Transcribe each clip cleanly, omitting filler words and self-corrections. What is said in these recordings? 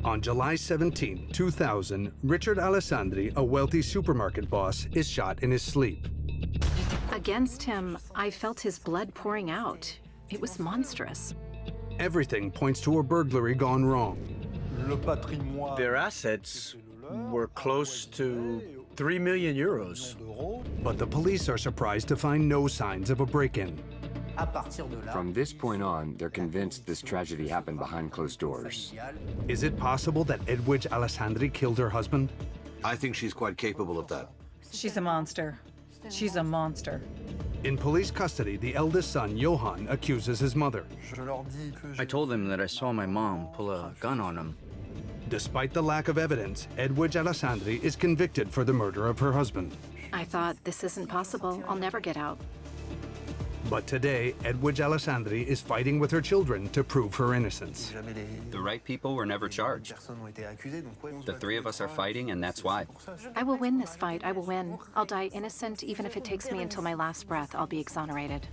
On July 17, 2000, Richard Alessandri, a wealthy supermarket boss, is shot in his sleep. Against him, I felt his blood pouring out. It was monstrous. Everything points to a burglary gone wrong. Their assets were close to 3 million euros. But the police are surprised to find no signs of a break-in. From this point on, they're convinced this tragedy happened behind closed doors. Is it possible that Edwige Alessandri killed her husband? I think she's quite capable of that. She's a monster. She's a monster. In police custody, the eldest son, Johan, accuses his mother. I told them that I saw my mom pull a gun on him. Despite the lack of evidence, Edwige Alessandri is convicted for the murder of her husband. I thought, this isn't possible. I'll never get out. But today, Edwige Alessandri is fighting with her children to prove her innocence. The right people were never charged. The three of us are fighting, and that's why. I will win this fight. I will win. I'll die innocent. Even if it takes me until my last breath, I'll be exonerated.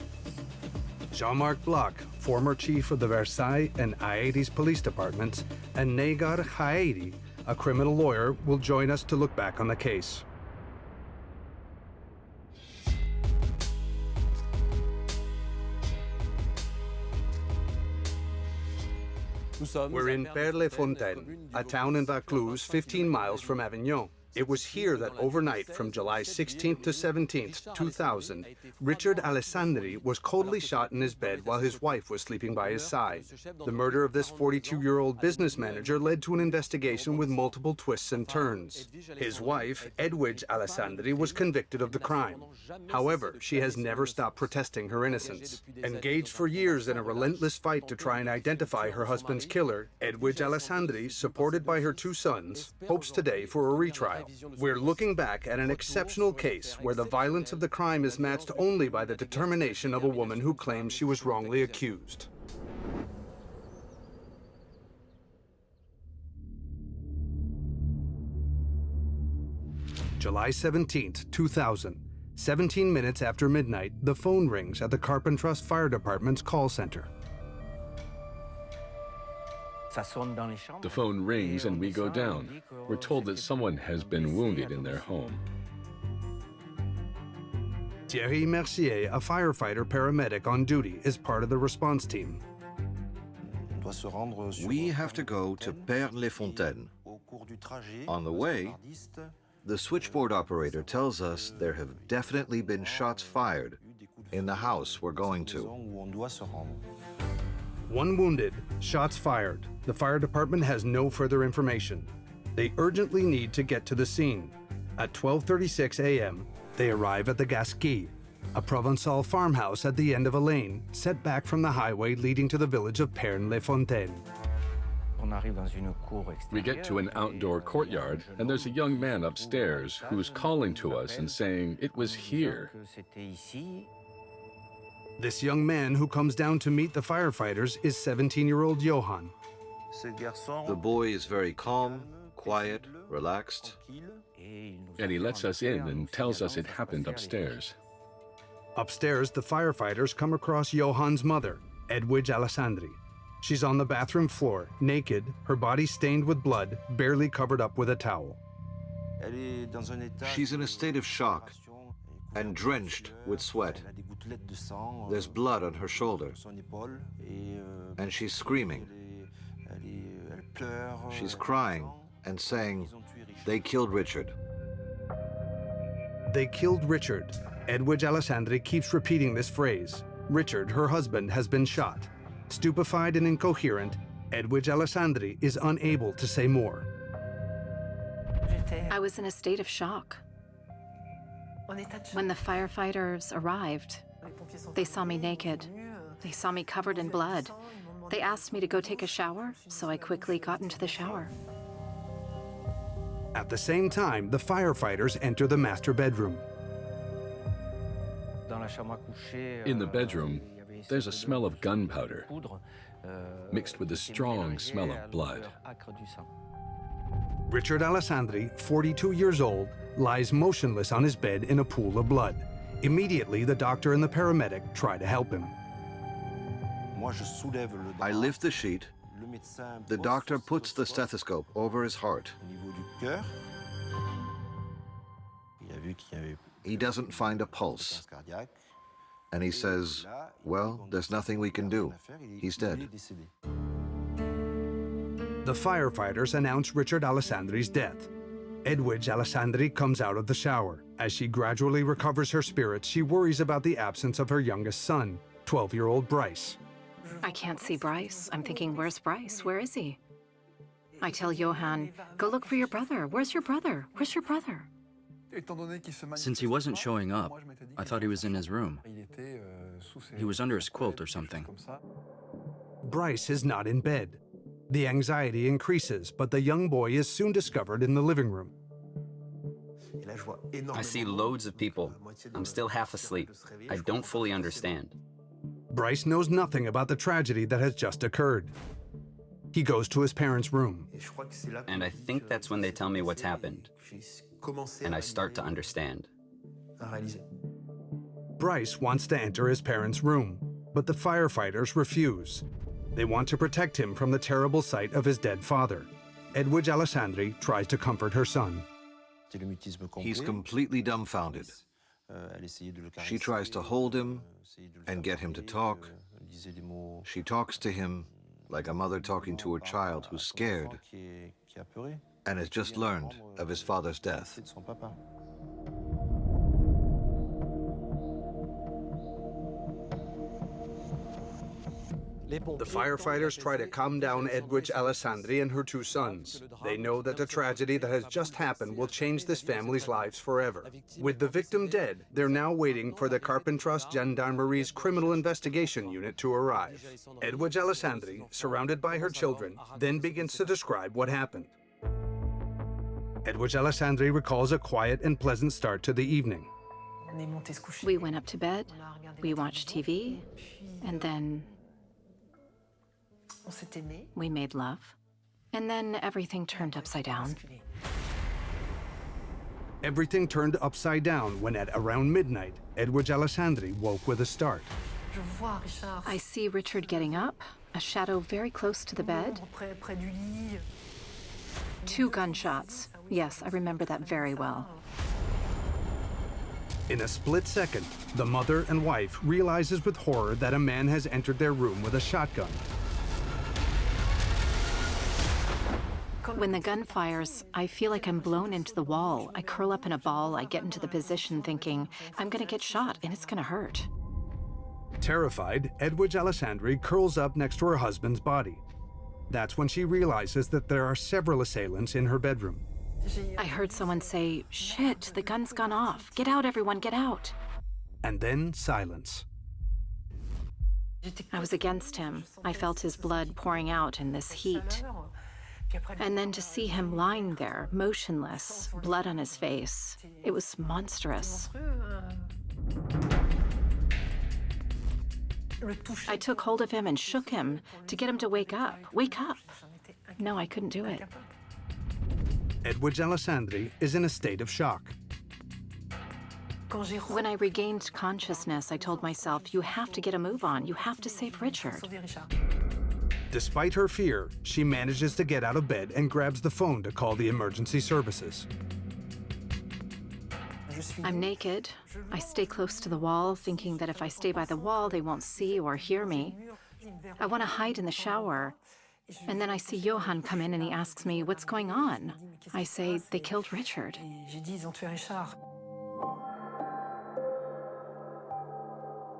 Jean-Marc Bloch, former chief of the Versailles and Aedes police departments, and Negar Haedi, a criminal lawyer, will join us to look back on the case. We're in Père-les-Fontaines, a town in Vaucluse, 15 miles from Avignon. It was here that overnight from July 16th to 17th, 2000, Richard Alessandri was coldly shot in his bed while his wife was sleeping by his side. The murder of this 42-year-old business manager led to an investigation with multiple twists and turns. His wife, Edwige Alessandri, was convicted of the crime. However, she has never stopped protesting her innocence. Engaged for years in a relentless fight to try and identify her husband's killer, Edwige Alessandri, supported by her two sons, hopes today for a retrial. We're looking back at an exceptional case where the violence of the crime is matched only by the determination of a woman who claims she was wrongly accused. July 17th, 2000. 17 minutes after midnight, the phone rings at the Carpentras Fire Department's call center. The phone rings and we go down. We're told that someone has been wounded in their home. Thierry Mercier, a firefighter paramedic on duty, is part of the response team. We have to go to Père-les-Fontaines. On the way, the switchboard operator tells us there have definitely been shots fired in the house we're going to. One wounded, shots fired. The fire department has no further information. They urgently need to get to the scene. At 12:36 a.m., they arrive at the Gasquet, a Provençal farmhouse at the end of a lane, set back from the highway leading to the village of Père-les-Fontaines. We get to an outdoor courtyard, and there's a young man upstairs who's calling to us and saying it was here. This young man who comes down to meet the firefighters is 17-year-old Johan. The boy is very calm, quiet, relaxed. And he lets us in and tells us it happened upstairs. Upstairs, the firefighters come across Johan's mother, Edwige Alessandri. She's on the bathroom floor, naked, her body stained with blood, barely covered up with a towel. She's in a state of shock and drenched with sweat. There's blood on her shoulder, and she's screaming. She's crying and saying, "They killed Richard." They killed Richard. Edwige Alessandri keeps repeating this phrase. Richard, her husband, has been shot. Stupefied and incoherent, Edwige Alessandri is unable to say more. I was in a state of shock. When the firefighters arrived, they saw me naked. They saw me covered in blood. They asked me to go take a shower, so I quickly got into the shower. At the same time, the firefighters enter the master bedroom. In the bedroom, there's a smell of gunpowder, mixed with a strong smell of blood. Richard Alessandri, 42 years old, lies motionless on his bed in a pool of blood. Immediately, the doctor and the paramedic try to help him. I lift the sheet The doctor puts the stethoscope over his heart. He doesn't find a pulse. And he says, well, there's nothing we can do. He's dead. The firefighters announce Richard Alessandri's death. Edwige Alessandri comes out of the shower. As she gradually recovers her spirits, she worries about the absence of her youngest son, 12-year-old Bryce. I can't see Bryce. I'm thinking, where's Bryce? Where is he? I tell Johan, go look for your brother. Where's your brother? Where's your brother? Since he wasn't showing up, I thought he was in his room. He was under his quilt or something. Bryce is not in bed. The anxiety increases, but the young boy is soon discovered in the living room. I see loads of people. I'm still half asleep. I don't fully understand. Bryce knows nothing about the tragedy that has just occurred. He goes to his parents' room. And I think that's when they tell me what's happened. And I start to understand. Bryce wants to enter his parents' room, but the firefighters refuse. They want to protect him from the terrible sight of his dead father. Edwige Alessandri tries to comfort her son. He's completely dumbfounded. She tries to hold him and get him to talk. She talks to him like a mother talking to her child who's scared and has just learned of his father's death. The firefighters try to calm down Edwige Alessandri and her two sons. They know that the tragedy that has just happened will change this family's lives forever. With the victim dead, they're now waiting for the Carpentras Gendarmerie's Criminal Investigation Unit to arrive. Edwige Alessandri, surrounded by her children, then begins to describe what happened. Edwige Alessandri recalls a quiet and pleasant start to the evening. We went up to bed, we watched TV, and then we made love. And then everything turned upside down. Everything turned upside down when at around midnight, Edwige Alessandri woke with a start. I see Richard getting up, a shadow very close to the bed. 2 gunshots. Yes, I remember that very well. In a split second, the mother and wife realizes with horror that a man has entered their room with a shotgun. When the gun fires, I feel like I'm blown into the wall. I curl up in a ball, I get into the position thinking, I'm gonna get shot and it's gonna hurt. Terrified, Edwige Alessandri curls up next to her husband's body. That's when she realizes that there are several assailants in her bedroom. I heard someone say, shit, the gun's gone off. Get out, everyone, get out. And then silence. I was against him. I felt his blood pouring out in this heat. And then to see him lying there, motionless, blood on his face, it was monstrous. I took hold of him and shook him to get him to wake up. Wake up! No, I couldn't do it. Edwige Alessandri is in a state of shock. When I regained consciousness, I told myself, you have to get a move on. You have to save Richard. Despite her fear, she manages to get out of bed and grabs the phone to call the emergency services. I'm naked. I stay close to the wall, thinking that if I stay by the wall, they won't see or hear me. I want to hide in the shower. And then I see Johan come in and he asks me, what's going on? I say, they killed Richard.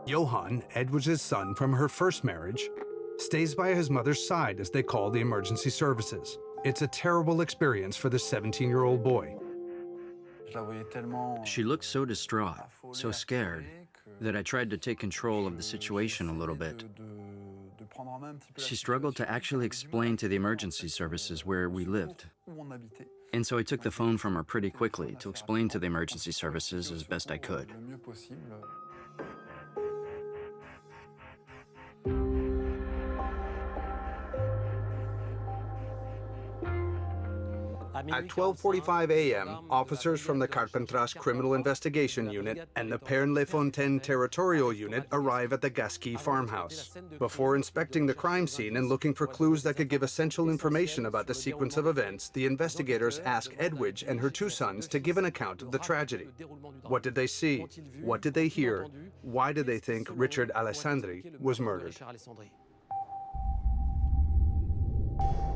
Johan, Edwige's son from her first marriage, stays by his mother's side as they call the emergency services. It's a terrible experience for the 17-year-old boy. She looked so distraught, so scared, that I tried to take control of the situation a little bit. She struggled to actually explain to the emergency services where we lived. And so I took the phone from her pretty quickly to explain to the emergency services as best I could. At 12:45 a.m., officers from the Carpentras Criminal Investigation Unit and the Pernes-les-Fontaines Territorial Unit arrive at the Gasquet farmhouse. Before inspecting the crime scene and looking for clues that could give essential information about the sequence of events, the investigators ask Edwige and her two sons to give an account of the tragedy. What did they see? What did they hear? Why did they think Richard Alessandri was murdered?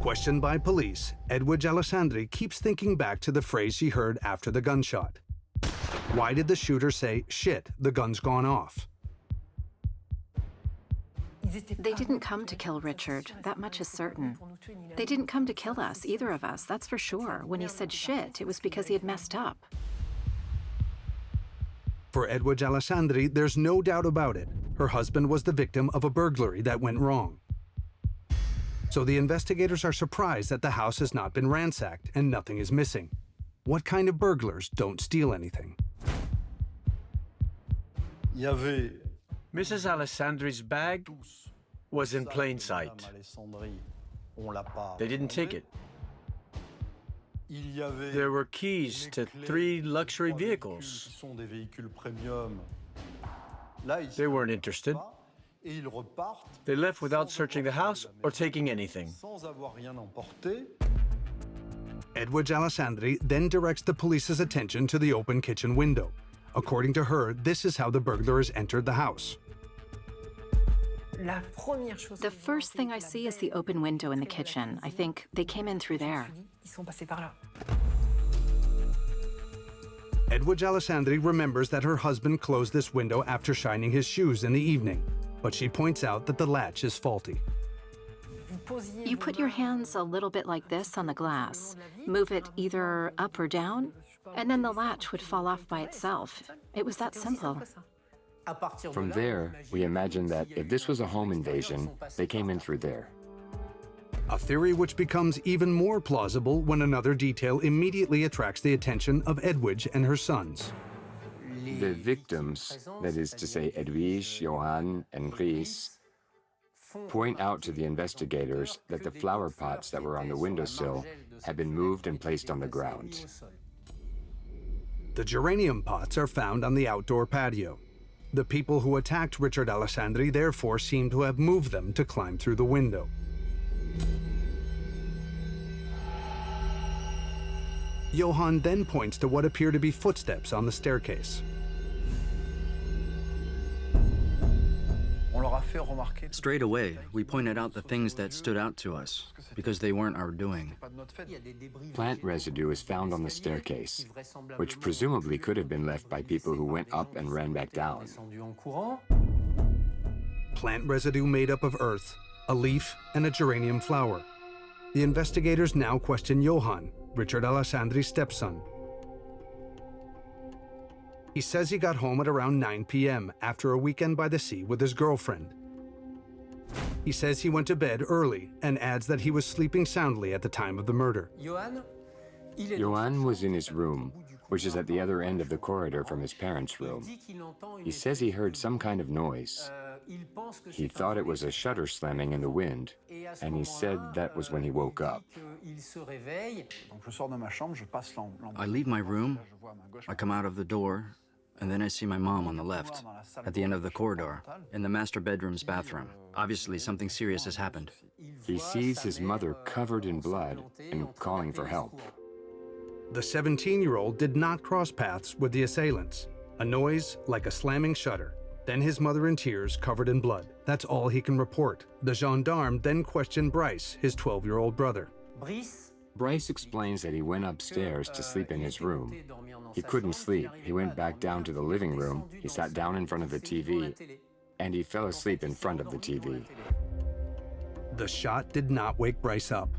Questioned by police, Edwige Alessandri keeps thinking back to the phrase she heard after the gunshot. Why did the shooter say, "Shit, the gun's gone off"? They didn't come to kill Richard, that much is certain. They didn't come to kill us, either of us, that's for sure. When he said shit, it was because he had messed up. For Edwige Alessandri, there's no doubt about it. Her husband was the victim of a burglary that went wrong. So the investigators are surprised that the house has not been ransacked and nothing is missing. What kind of burglars don't steal anything? Mrs. Alessandri's bag was in plain sight. They didn't take it. There were keys to 3 luxury vehicles. They weren't interested. They left without searching the house or taking anything. Edwige Alessandri then directs the police's attention to the open kitchen window. According to her, this is how the burglars entered the house. The first thing I see is the open window in the kitchen. I think they came in through there. Edwige Alessandri remembers that her husband closed this window after shining his shoes in the evening, but she points out that the latch is faulty. You put your hands a little bit like this on the glass, move it either up or down, and then the latch would fall off by itself. It was that simple. From there, we imagine that if this was a home invasion, they came in through there. A theory which becomes even more plausible when another detail immediately attracts the attention of Edwige and her sons. The victims, that is to say Edwige, Johan, and Bryce, point out to the investigators that the flower pots that were on the windowsill had been moved and placed on the ground. The geranium pots are found on the outdoor patio. The people who attacked Richard Alessandri therefore seem to have moved them to climb through the window. Johan then points to what appear to be footsteps on the staircase. Straight away, we pointed out the things that stood out to us, because they weren't our doing. Plant residue is found on the staircase, which presumably could have been left by people who went up and ran back down. Plant residue made up of earth, a leaf, and a geranium flower. The investigators now question Johan, Richard Alessandri's stepson. He says he got home at around 9 p.m. after a weekend by the sea with his girlfriend. He says he went to bed early and adds that he was sleeping soundly at the time of the murder. Johan was in his room, which is at the other end of the corridor from his parents' room. He says he heard some kind of noise. He thought it was a shutter slamming in the wind, and he said that was when he woke up. I leave my room, I come out of the door, and then I see my mom on the left, at the end of the corridor, in the master bedroom's bathroom. Obviously, something serious has happened. He sees his mother covered in blood and calling for help. The 17-year-old did not cross paths with the assailants. A noise like a slamming shutter. Then his mother in tears, covered in blood. That's all he can report. The gendarme then questioned Bryce, his 12-year-old brother. Bryce explains that he went upstairs to sleep in his room. He couldn't sleep. He went back down to the living room. He sat down in front of the TV, and he fell asleep in front of the TV. The shot did not wake Bryce up.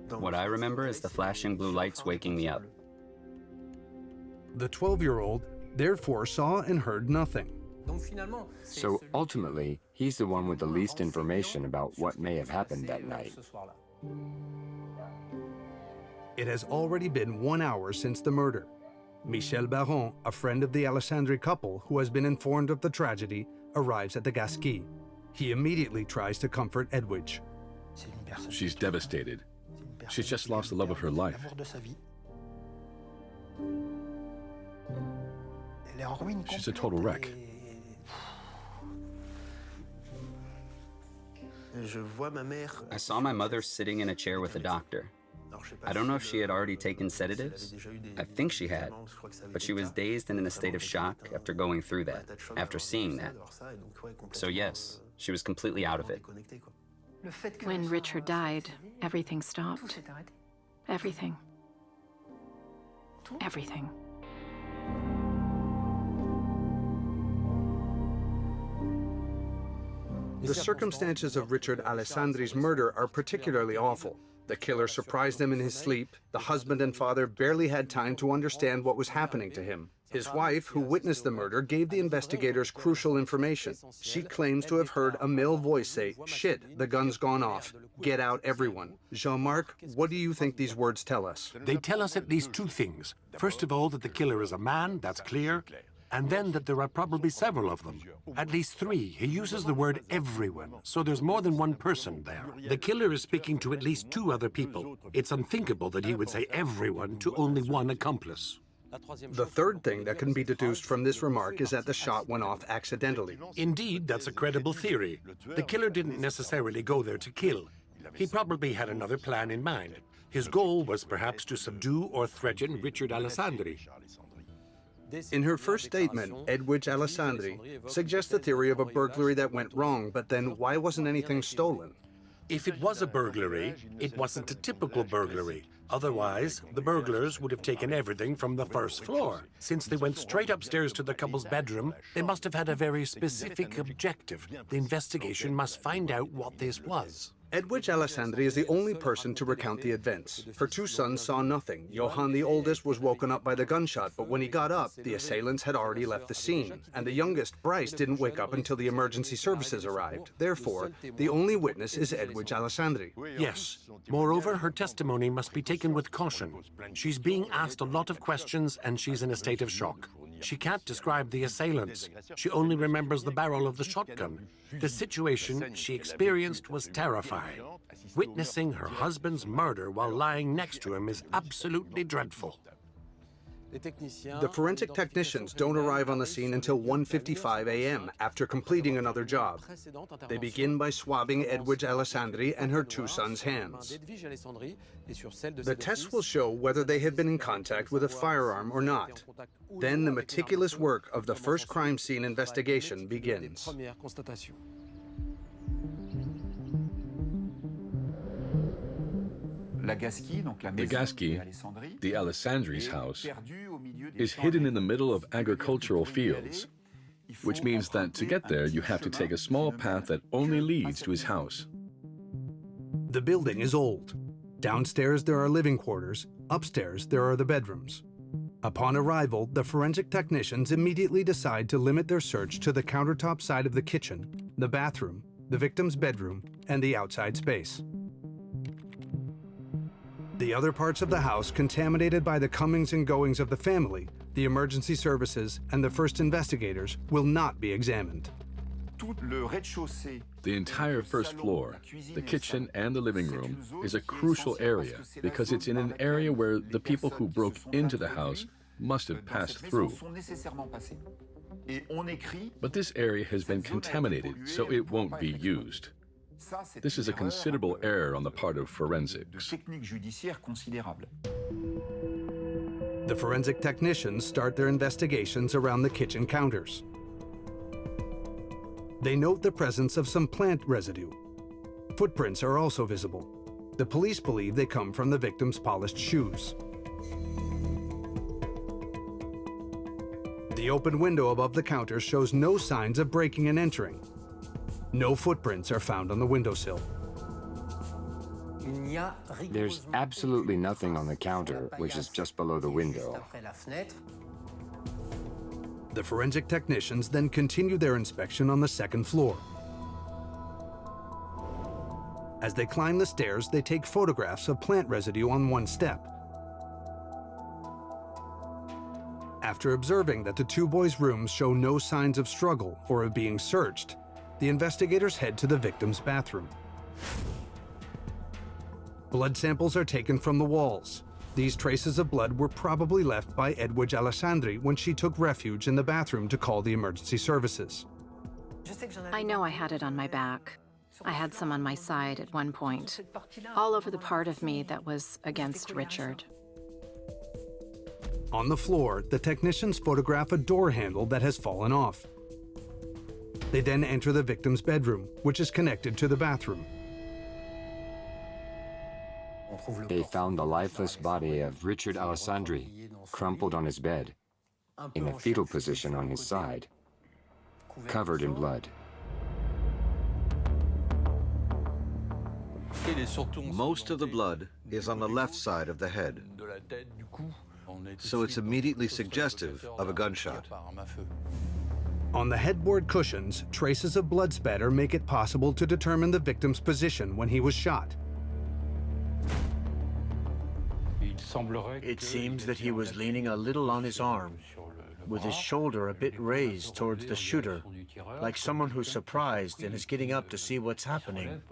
What I remember is the flashing blue lights waking me up. The 12-year-old therefore saw and heard nothing. So ultimately, he's the one with the least information about what may have happened that night. It has already been 1 hour since the murder. Michel Baron, a friend of the Alessandri couple who has been informed of the tragedy, arrives at the Gasquet. He immediately tries to comfort Edwige. She's devastated. She's just lost the love of her life. She's a total wreck. I saw my mother sitting in a chair with a doctor. I don't know if she had already taken sedatives. I think she had, but she was dazed and in a state of shock after going through that, after seeing that. So yes, she was completely out of it. When Richard died, everything stopped. Everything. Everything. The circumstances of Richard Alessandri's murder are particularly awful. The killer surprised him in his sleep. The husband and father barely had time to understand what was happening to him. His wife, who witnessed the murder, gave the investigators crucial information. She claims to have heard a male voice say, "Shit, the gun's gone off. Get out, everyone." Jean-Marc, what do you think these words tell us? They tell us at least two things. First of all, that the killer is a man, that's clear. And then that there are probably several of them. At least three. He uses the word everyone, so there's more than one person there. The killer is speaking to at least two other people. It's unthinkable that he would say everyone to only one accomplice. The third thing that can be deduced from this remark is that the shot went off accidentally. Indeed, that's a credible theory. The killer didn't necessarily go there to kill. He probably had another plan in mind. His goal was perhaps to subdue or threaten Richard Alessandri. In her first statement, Edwige Alessandri suggests the theory of a burglary that went wrong, but then why wasn't anything stolen? If it was a burglary, it wasn't a typical burglary. Otherwise, the burglars would have taken everything from the first floor. Since they went straight upstairs to the couple's bedroom, they must have had a very specific objective. The investigation must find out what this was. Edwige Alessandri is the only person to recount the events. Her two sons saw nothing. Johan, the oldest, was woken up by the gunshot, but when he got up, the assailants had already left the scene. And the youngest, Bryce, didn't wake up until the emergency services arrived. Therefore, the only witness is Edwige Alessandri. Yes. Moreover, her testimony must be taken with caution. She's being asked a lot of questions and she's in a state of shock. She can't describe the assailants. She only remembers the barrel of the shotgun. The situation she experienced was terrifying. Witnessing her husband's murder while lying next to him is absolutely dreadful. The forensic technicians don't arrive on the scene until 1:55 a.m. after completing another job. They begin by swabbing Edwige Alessandri and her two sons' hands. The tests will show whether they had been in contact with a firearm or not. Then the meticulous work of the first crime scene investigation begins. The Gasqui, the Alessandri's house, is hidden in the middle of agricultural fields, which means that to get there you have to take a small path that only leads to his house. The building is old. Downstairs there are living quarters, upstairs there are the bedrooms. Upon arrival, the forensic technicians immediately decide to limit their search to the countertop side of the kitchen, the bathroom, the victim's bedroom, and the outside space. The other parts of the house contaminated by the comings and goings of the family, the emergency services, and the first investigators will not be examined. The entire first floor, the kitchen and the living room, is a crucial area because it's in an area where the people who broke into the house must have passed through. But this area has been contaminated, so it won't be used. This is a considerable error on the part of forensics. The forensic technicians start their investigations around the kitchen counters. They note the presence of some plant residue. Footprints are also visible. The police believe they come from the victim's polished shoes. The open window above the counter shows no signs of breaking and entering. No footprints are found on the windowsill. There's absolutely nothing on the counter, which is just below the window. The forensic technicians then continue their inspection on the second floor. As they climb the stairs, they take photographs of plant residue on one step. After observing that the two boys' rooms show no signs of struggle or of being searched, the investigators head to the victim's bathroom. Blood samples are taken from the walls. These traces of blood were probably left by Edwige Alessandri when she took refuge in the bathroom to call the emergency services. I know I had it on my back. I had some on my side at one point, all over the part of me that was against Richard. On the floor, the technicians photograph a door handle that has fallen off. They then enter the victim's bedroom, which is connected to the bathroom. They found the lifeless body of Richard Alessandri, crumpled on his bed, in a fetal position on his side, covered in blood. Most of the blood is on the left side of the head, so it's immediately suggestive of a gunshot. On the headboard cushions, traces of blood spatter make it possible to determine the victim's position when he was shot. It seems that he was leaning a little on his arm, with his shoulder a bit raised towards the shooter, like someone who's surprised and is getting up to see what's happening.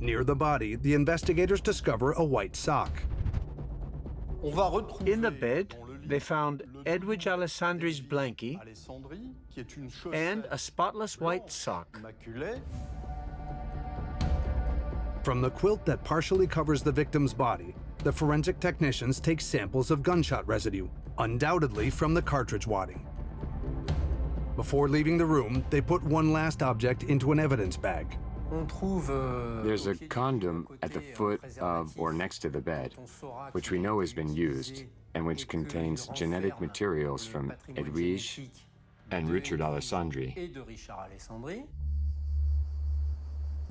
Near the body, the investigators discover a white sock. In the bed, they found Edwige Alessandri's blankie and a spotless white sock. From the quilt that partially covers the victim's body, the forensic technicians take samples of gunshot residue, undoubtedly from the cartridge wadding. Before leaving the room, they put one last object into an evidence bag. There's a condom at the foot of or next to the bed, which we know has been used, and which contains genetic materials from Edwige and Richard Alessandri.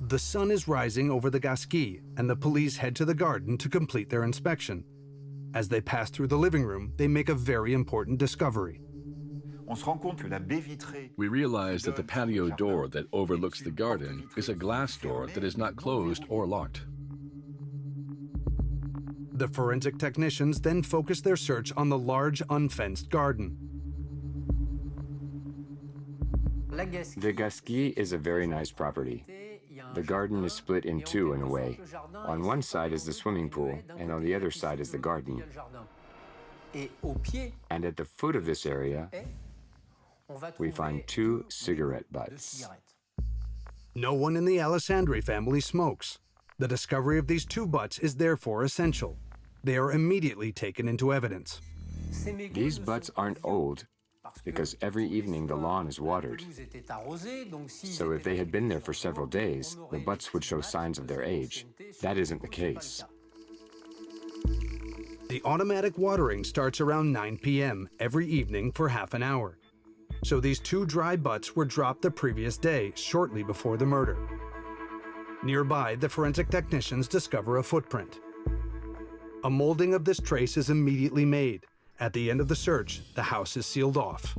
The sun is rising over the Gasquille, and the police head to the garden to complete their inspection. As they pass through the living room, they make a very important discovery. We realize that the patio door that overlooks the garden is a glass door that is not closed or locked. The forensic technicians then focus their search on the large, unfenced garden. The Gasquille is a very nice property. The garden is split in two in a way. On one side is the swimming pool, and on the other side is the garden. And at the foot of this area, we find 2 cigarette butts. No one in the Alessandri family smokes. The discovery of these 2 butts is therefore essential. They are immediately taken into evidence. These butts aren't old, because every evening the lawn is watered. So if they had been there for several days, the butts would show signs of their age. That isn't the case. The automatic watering starts around 9 p.m. every evening for half an hour. So these 2 dry butts were dropped the previous day, shortly before the murder. Nearby, the forensic technicians discover a footprint. A molding of this trace is immediately made. At the end of the search, the house is sealed off.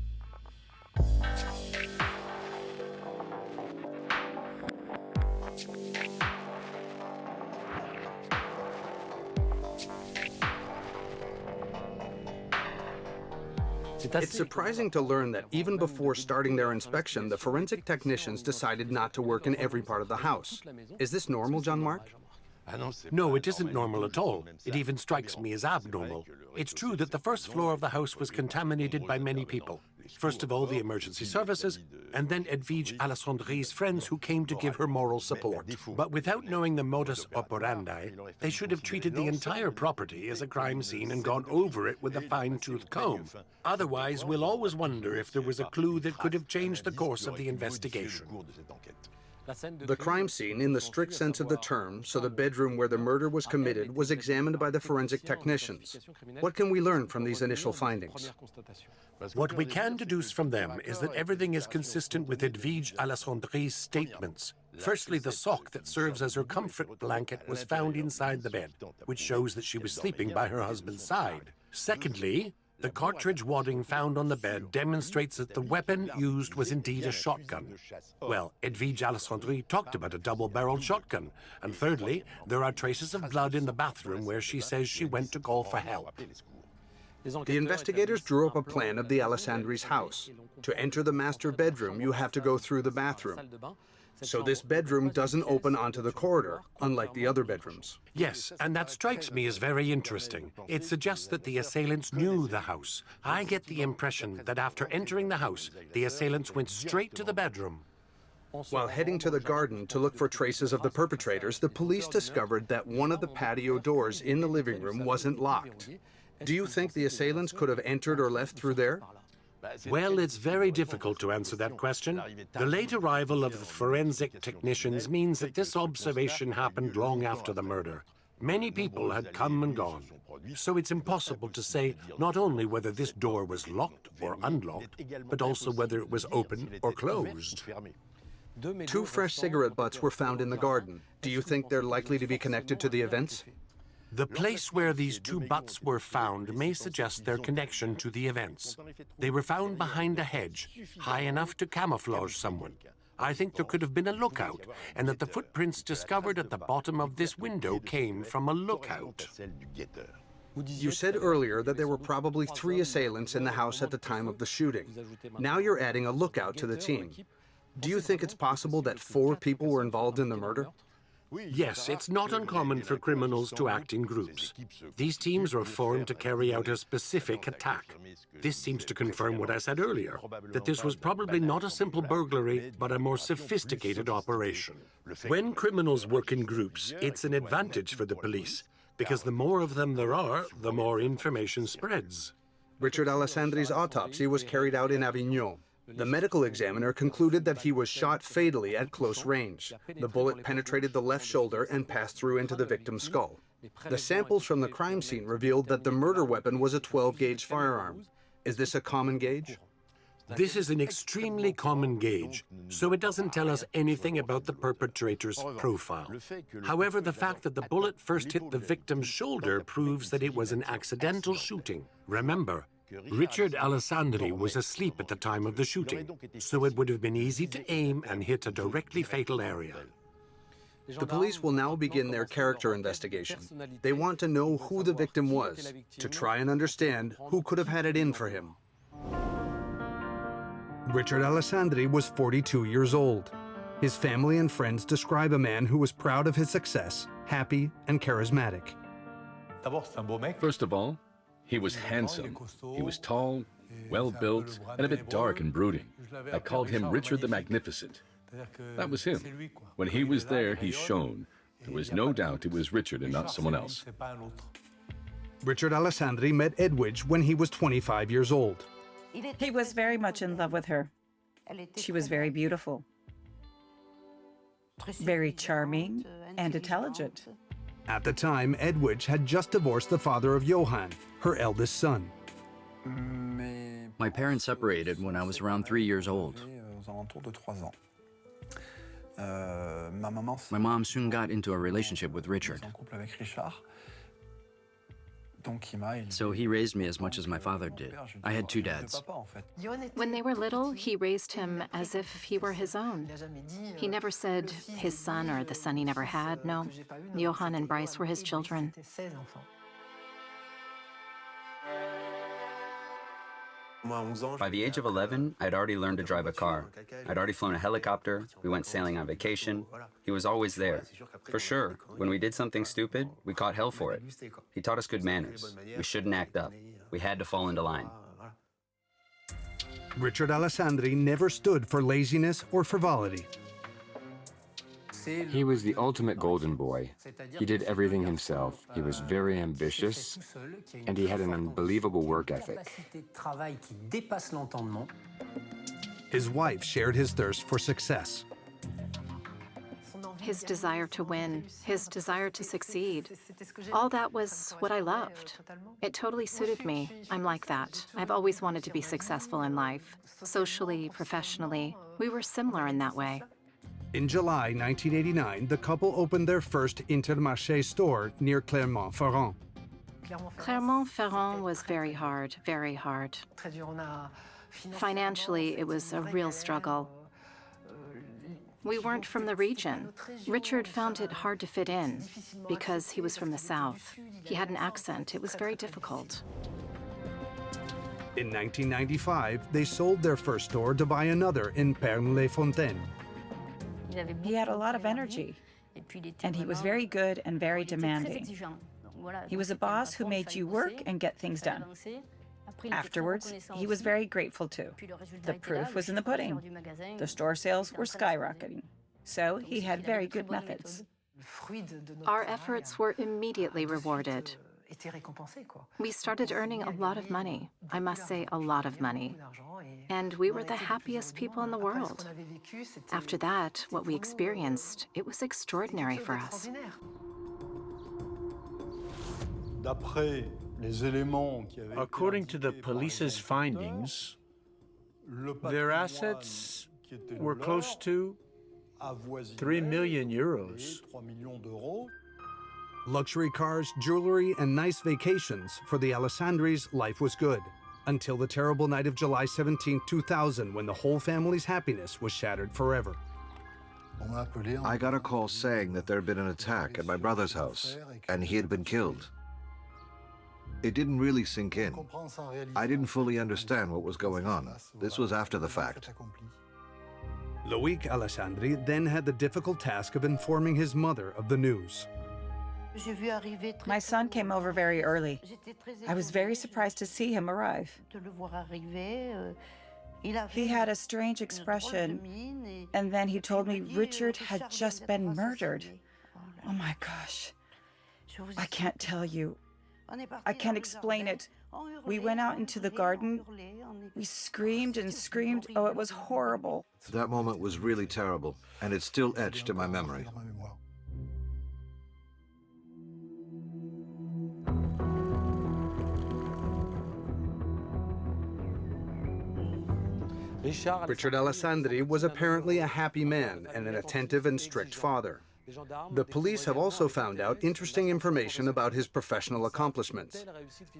It's surprising to learn that even before starting their inspection, the forensic technicians decided not to work in every part of the house. Is this normal, Jean-Marc? No, it isn't normal at all. It even strikes me as abnormal. It's true that the first floor of the house was contaminated by many people. First of all, the emergency services, and then Edwige Alessandri's friends who came to give her moral support. But without knowing the modus operandi, they should have treated the entire property as a crime scene and gone over it with a fine-tooth comb. Otherwise, we'll always wonder if there was a clue that could have changed the course of the investigation. The crime scene, in the strict sense of the term, so the bedroom where the murder was committed, was examined by the forensic technicians. What can we learn from these initial findings? What we can deduce from them is that everything is consistent with Edwige Alessandri's statements. Firstly, the sock that serves as her comfort blanket was found inside the bed, which shows that she was sleeping by her husband's side. Secondly, the cartridge wadding found on the bed demonstrates that the weapon used was indeed a shotgun. Well, Edwige Alessandri talked about a double-barreled shotgun. And thirdly, there are traces of blood in the bathroom where she says she went to call for help. The investigators drew up a plan of the Alessandri's house. To enter the master bedroom, you have to go through the bathroom. So this bedroom doesn't open onto the corridor, unlike the other bedrooms. Yes, and that strikes me as very interesting. It suggests that the assailants knew the house. I get the impression that after entering the house, the assailants went straight to the bedroom. While heading to the garden to look for traces of the perpetrators, the police discovered that one of the patio doors in the living room wasn't locked. Do you think the assailants could have entered or left through there? Well, it's very difficult to answer that question. The late arrival of the forensic technicians means that this observation happened long after the murder. Many people had come and gone, so it's impossible to say not only whether this door was locked or unlocked, but also whether it was open or closed. 2 fresh cigarette butts were found in the garden. Do you think they're likely to be connected to the events? The place where these 2 butts were found may suggest their connection to the events. They were found behind a hedge, high enough to camouflage someone. I think there could have been a lookout, and that the footprints discovered at the bottom of this window came from a lookout. You said earlier that there were probably 3 assailants in the house at the time of the shooting. Now you're adding a lookout to the team. Do you think it's possible that 4 people were involved in the murder? Yes, it's not uncommon for criminals to act in groups. These teams are formed to carry out a specific attack. This seems to confirm what I said earlier, that this was probably not a simple burglary, but a more sophisticated operation. When criminals work in groups, it's an advantage for the police, because the more of them there are, the more information spreads. Richard Alessandri's autopsy was carried out in Avignon. The medical examiner concluded that he was shot fatally at close range. The bullet penetrated the left shoulder and passed through into the victim's skull. The samples from the crime scene revealed that the murder weapon was a 12-gauge firearm. Is this a common gauge? This is an extremely common gauge, so it doesn't tell us anything about the perpetrator's profile. However, the fact that the bullet first hit the victim's shoulder proves that it was an accidental shooting. Remember, Richard Alessandri was asleep at the time of the shooting, so it would have been easy to aim and hit a directly fatal area. The police will now begin their character investigation. They want to know who the victim was, to try and understand who could have had it in for him. Richard Alessandri was 42 years old. His family and friends describe a man who was proud of his success, happy and charismatic. First of all, he was handsome. He was tall, well-built, and a bit dark and brooding. I called him Richard the Magnificent. That was him. When he was there, he shone. There was no doubt it was Richard and not someone else. Richard Alessandri met Edwige when he was 25 years old. He was very much in love with her. She was very beautiful, very charming, and intelligent. At the time, Edwige had just divorced the father of Johan, her eldest son. My parents separated when I was around 3 years old. My mom soon got into a relationship with Richard. So he raised me as much as my father did. I had 2 dads. When they were little, he raised him as if he were his own. He never said his son or the son he never had. No, Johan and Bryce were his children. By the age of 11, I'd already learned to drive a car. I'd already flown a helicopter. We went sailing on vacation. He was always there. For sure, when we did something stupid, we caught hell for it. He taught us good manners. We shouldn't act up. We had to fall into line. Richard Alessandri never stood for laziness or frivolity. He was the ultimate golden boy. He did everything himself. He was very ambitious, and he had an unbelievable work ethic. His wife shared his thirst for success. His desire to win, his desire to succeed. All that was what I loved. It totally suited me. I'm like that. I've always wanted to be successful in life. Socially, professionally, we were similar in that way. In July 1989, the couple opened their first Intermarché store near Clermont-Ferrand. Clermont-Ferrand was very hard, very hard. Financially, it was a real struggle. We weren't from the region. Richard found it hard to fit in because he was from the south. He had an accent. It was very difficult. In 1995, they sold their first store to buy another in Pernes-les-Fontaines. He had a lot of energy, and he was very good and very demanding. He was a boss who made you work and get things done. Afterwards, he was very grateful too. The proof was in the pudding. The store sales were skyrocketing, so he had very good methods. Our efforts were immediately rewarded. We started earning a lot of money. I must say, a lot of money. And we were the happiest people in the world. After that, what we experienced, it was extraordinary for us. According to the police's findings, their assets were close to 3 million euros. Luxury cars, jewelry, and nice vacations. For the Alessandris, life was good. Until the terrible night of July 17, 2000, when the whole family's happiness was shattered forever. I got a call saying that there had been an attack at my brother's house, and he had been killed. It didn't really sink in. I didn't fully understand what was going on. This was after the fact. Loic Alessandri then had the difficult task of informing his mother of the news. My son came over very early. I was very surprised to see him arrive. He had a strange expression, and then he told me Richard had just been murdered. Oh my gosh. I can't tell you. I can't explain it. We went out into the garden. We screamed and screamed. Oh, it was horrible. That moment was really terrible, and it's still etched in my memory. Richard Alessandri was apparently a happy man and an attentive and strict father. The police have also found out interesting information about his professional accomplishments.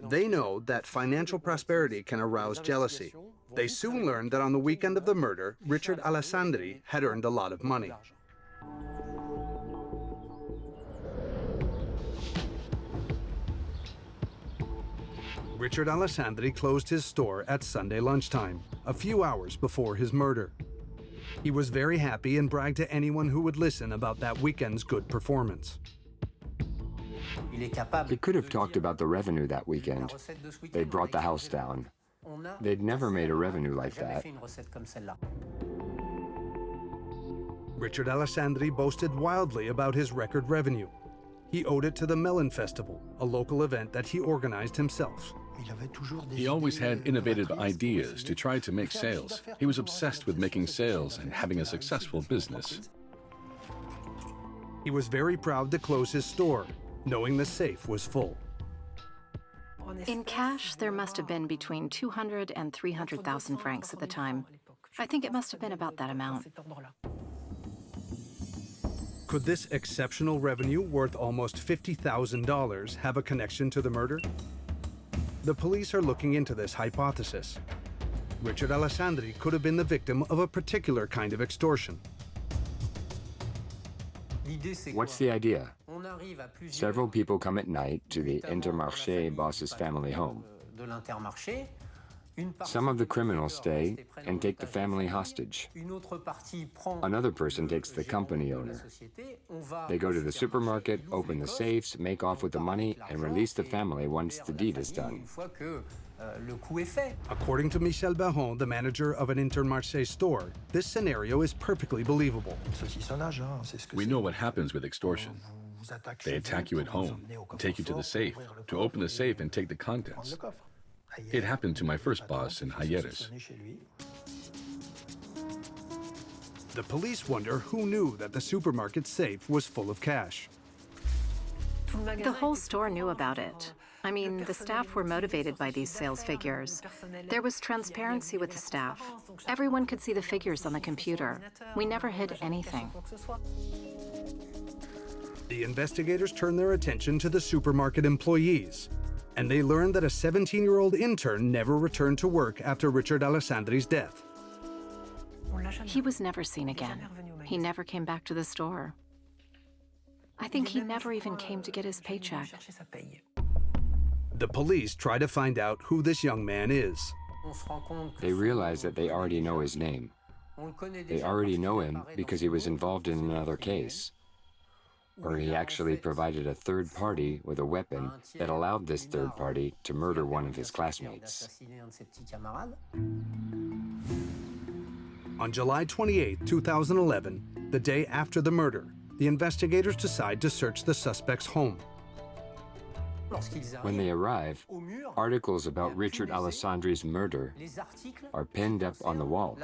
They know that financial prosperity can arouse jealousy. They soon learned that on the weekend of the murder, Richard Alessandri had earned a lot of money. Richard Alessandri closed his store at Sunday lunchtime, a few hours before his murder. He was very happy and bragged to anyone who would listen about that weekend's good performance. He could have talked about the revenue that weekend. They brought the house down. They'd never made a revenue like that. Richard Alessandri boasted wildly about his record revenue. He owed it to the Melon Festival, a local event that he organized himself. He always had innovative ideas to try to make sales. He was obsessed with making sales and having a successful business. He was very proud to close his store, knowing the safe was full. In cash, there must have been between 200 and 300,000 francs at the time. I think it must have been about that amount. Could this exceptional revenue worth almost $50,000 have a connection to the murder? The police are looking into this hypothesis. Richard Alessandri could have been the victim of a particular kind of extortion. What's the idea? Several people come at night to the Intermarché boss's family home. Some of the criminals stay and take the family hostage. Another person takes the company owner. They go to the supermarket, open the safes, make off with the money, and release the family once the deed is done. According to Michel Baron, the manager of an Intermarché store, this scenario is perfectly believable. We know what happens with extortion. They attack you at home, take you to the safe, to open the safe and take the contents. It happened to my first boss in Hayeres. The police wonder who knew that the supermarket safe was full of cash. The whole store knew about it. I mean, the staff were motivated by these sales figures. There was transparency with the staff. Everyone could see the figures on the computer. We never hid anything. The investigators turned their attention to the supermarket employees, and they learned that a 17-year-old intern never returned to work after Richard Alessandri's death. He was never seen again. He never came back to the store. I think he never even came to get his paycheck. The police try to find out who this young man is. They realize that they already know his name. They already know him because he was involved in another case, or he actually provided a third party with a weapon that allowed this third party to murder one of his classmates. On July 28, 2011, the day after the murder, the investigators decide to search the suspect's home. When they arrive, articles about Richard Alessandri's murder are pinned up on the wall.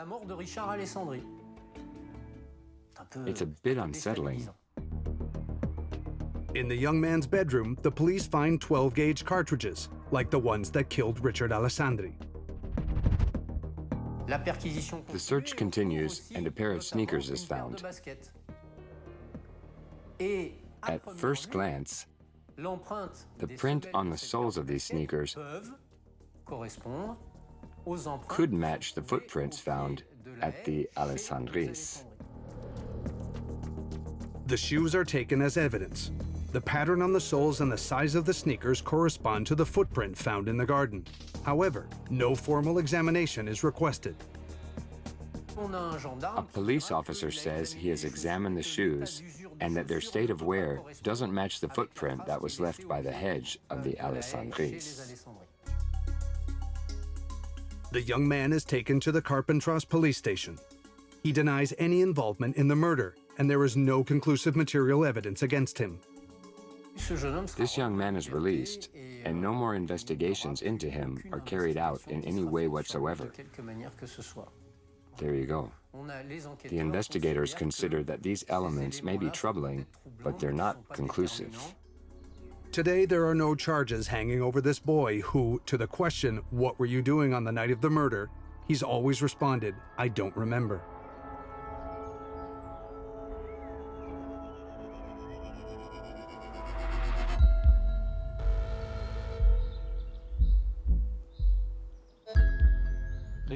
It's a bit unsettling. In the young man's bedroom, the police find 12-gauge cartridges, like the ones that killed Richard Alessandri. The search continues, and a pair of sneakers is found. At first glance, the print on the soles of these sneakers could match the footprints found at the Alessandris. The shoes are taken as evidence. The pattern on the soles and the size of the sneakers correspond to the footprint found in the garden. However, no formal examination is requested. A police officer says he has examined the shoes and that their state of wear doesn't match the footprint that was left by the hedge of the Alessandris. The young man is taken to the Carpentras police station. He denies any involvement in the murder, and there is no conclusive material evidence against him. This young man is released, and no more investigations into him are carried out in any way whatsoever. There you go. The investigators consider that these elements may be troubling, but they're not conclusive. Today, there are no charges hanging over this boy who, to the question, "What were you doing on the night of the murder?" he's always responded, "I don't remember."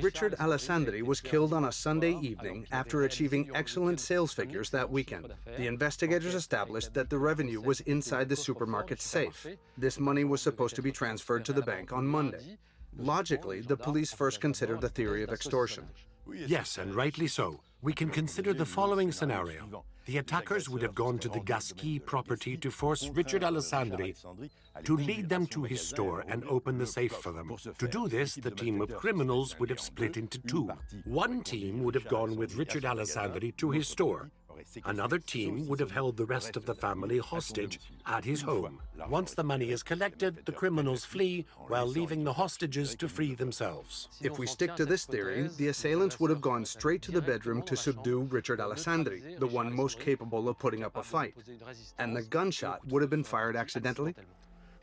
Richard Alessandri was killed on a Sunday evening after achieving excellent sales figures that weekend. The investigators established that the revenue was inside the supermarket's safe. This money was supposed to be transferred to the bank on Monday. Logically, the police first considered the theory of extortion. Yes, and rightly so. We can consider the following scenario. The attackers would have gone to the Gasquet property to force Richard Alessandri to lead them to his store and open the safe for them. To do this, the team of criminals would have split into two. One team would have gone with Richard Alessandri to his store. Another team would have held the rest of the family hostage at his home. Once the money is collected, the criminals flee while leaving the hostages to free themselves. If we stick to this theory, the assailants would have gone straight to the bedroom to subdue Richard Alessandri, the one most capable of putting up a fight. And the gunshot would have been fired accidentally?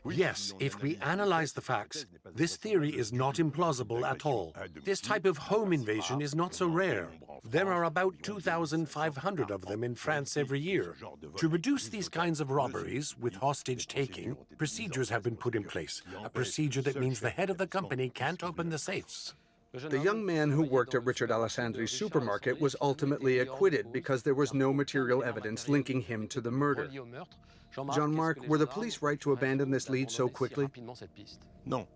Yes, if we analyze the facts, this theory is not implausible at all. This type of home invasion is not so rare. There are about 2,500 of them in France every year. To reduce these kinds of robberies with hostage-taking, procedures have been put in place. A procedure that means the head of the company can't open the safes. The young man who worked at Richard Alessandri's supermarket was ultimately acquitted because there was no material evidence linking him to the murder. Jean-Marc, were the police right to abandon this lead so quickly? No,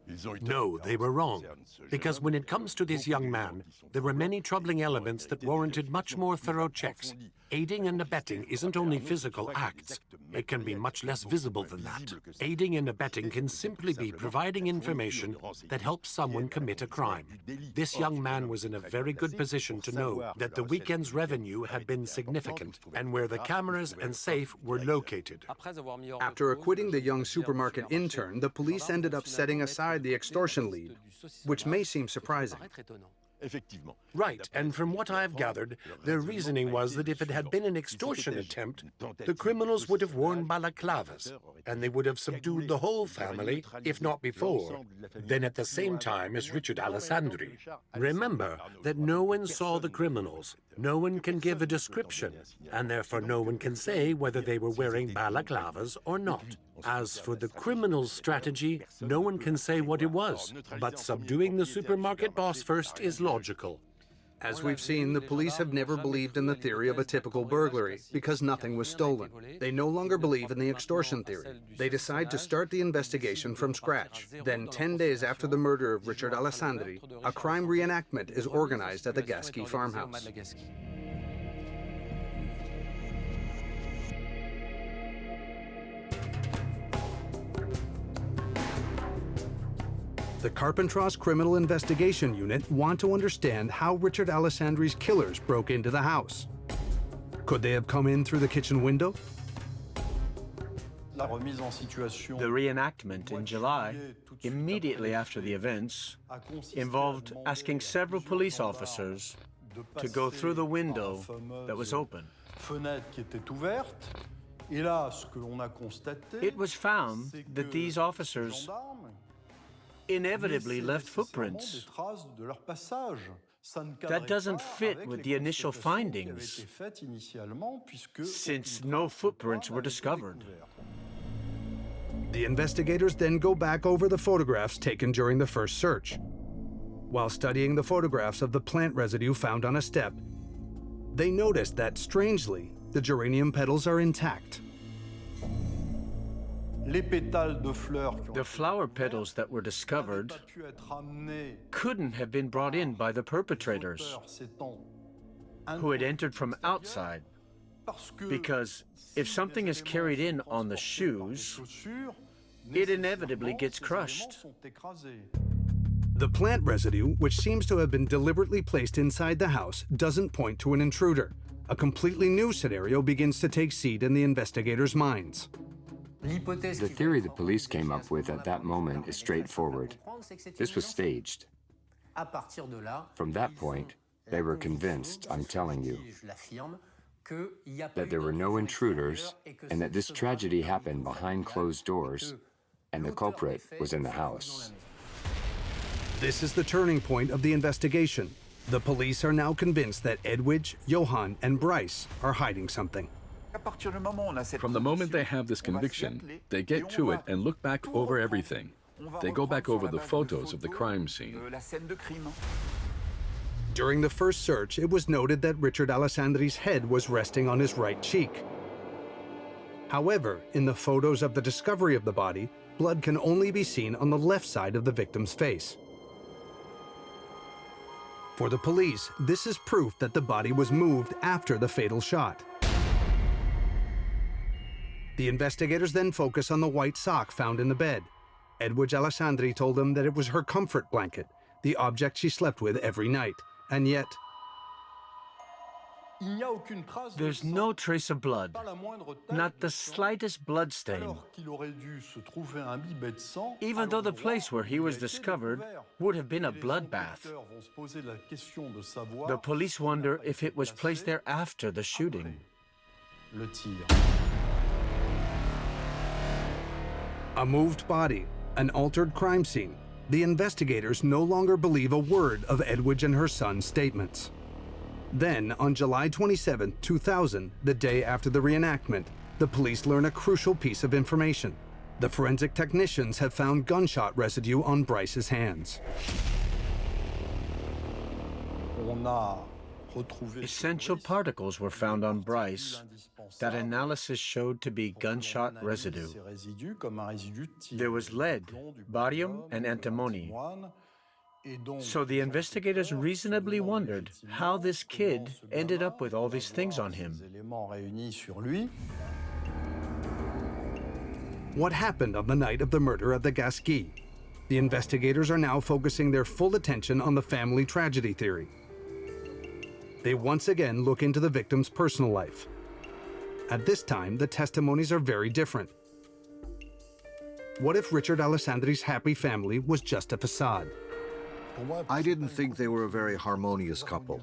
they were wrong. Because when it comes to this young man, there were many troubling elements that warranted much more thorough checks. Aiding and abetting isn't only physical acts. It can be much less visible than that. Aiding and abetting can simply be providing information that helps someone commit a crime. This young man was in a very good position to know that the weekend's revenue had been significant and where the cameras and safe were located. After acquitting the young supermarket intern, the police ended up setting aside the extortion lead, which may seem surprising. Right, and from what I've gathered, their reasoning was that if it had been an extortion attempt, the criminals would have worn balaclavas, and they would have subdued the whole family, if not before, then at the same time as Richard Alessandri. Remember that no one saw the criminals, no one can give a description, and therefore no one can say whether they were wearing balaclavas or not. As for the criminals' strategy, no one can say what it was, but subduing the supermarket boss first is logical. As we've seen, the police have never believed in the theory of a typical burglary because nothing was stolen. They no longer believe in the extortion theory. They decide to start the investigation from scratch. Then, 10 days after the murder of Richard Alessandri, a crime reenactment is organized at the Gasquet farmhouse. The Carpentras Criminal Investigation Unit want to understand how Richard Alessandri's killers broke into the house. Could they have come in through the kitchen window? The reenactment in July, immediately after the events, involved asking several police officers to go through the window that was open. It was found that these officers inevitably left footprints. That doesn't fit with the initial findings, since no footprints were discovered. The investigators then go back over the photographs taken during the first search. While studying the photographs of the plant residue found on a step, they notice that, strangely, the geranium petals are intact. The flower petals that were discovered couldn't have been brought in by the perpetrators, who had entered from outside, because if something is carried in on the shoes, it inevitably gets crushed. The plant residue, which seems to have been deliberately placed inside the house, doesn't point to an intruder. A completely new scenario begins to take seed in the investigators' minds. The theory the police came up with at that moment is straightforward. This was staged. From that point, they were convinced, I'm telling you, that there were no intruders and that this tragedy happened behind closed doors and the culprit was in the house. This is the turning point of the investigation. The police are now convinced that Edwige, Johan, and Bryce are hiding something. From the moment they have this conviction, they get to it and look back over everything. They go back over the photos of the crime scene. During the first search, it was noted that Richard Alessandri's head was resting on his right cheek. However, in the photos of the discovery of the body, blood can only be seen on the left side of the victim's face. For the police, this is proof that the body was moved after the fatal shot. The investigators then focus on the white sock found in the bed. Edwige Alessandri told them that it was her comfort blanket, the object she slept with every night, and yet... There's no trace of blood, not the slightest blood stain, even though the place where he was discovered would have been a bloodbath. The police wonder if it was placed there after the shooting. A moved body, an altered crime scene. The investigators no longer believe a word of Edwige and her son's statements. Then, on July 27, 2000, the day after the reenactment, the police learn a crucial piece of information. The forensic technicians have found gunshot residue on Bryce's hands. Essential particles were found on Bryce that analysis showed to be gunshot residue. There was lead, barium, and antimony. So the investigators reasonably wondered how this kid ended up with all these things on him. What happened on the night of the murder at the Gasquet? The investigators are now focusing their full attention on the family tragedy theory. They once again look into the victim's personal life. At this time, the testimonies are very different. What if Richard Alessandri's happy family was just a facade? I didn't think they were a very harmonious couple.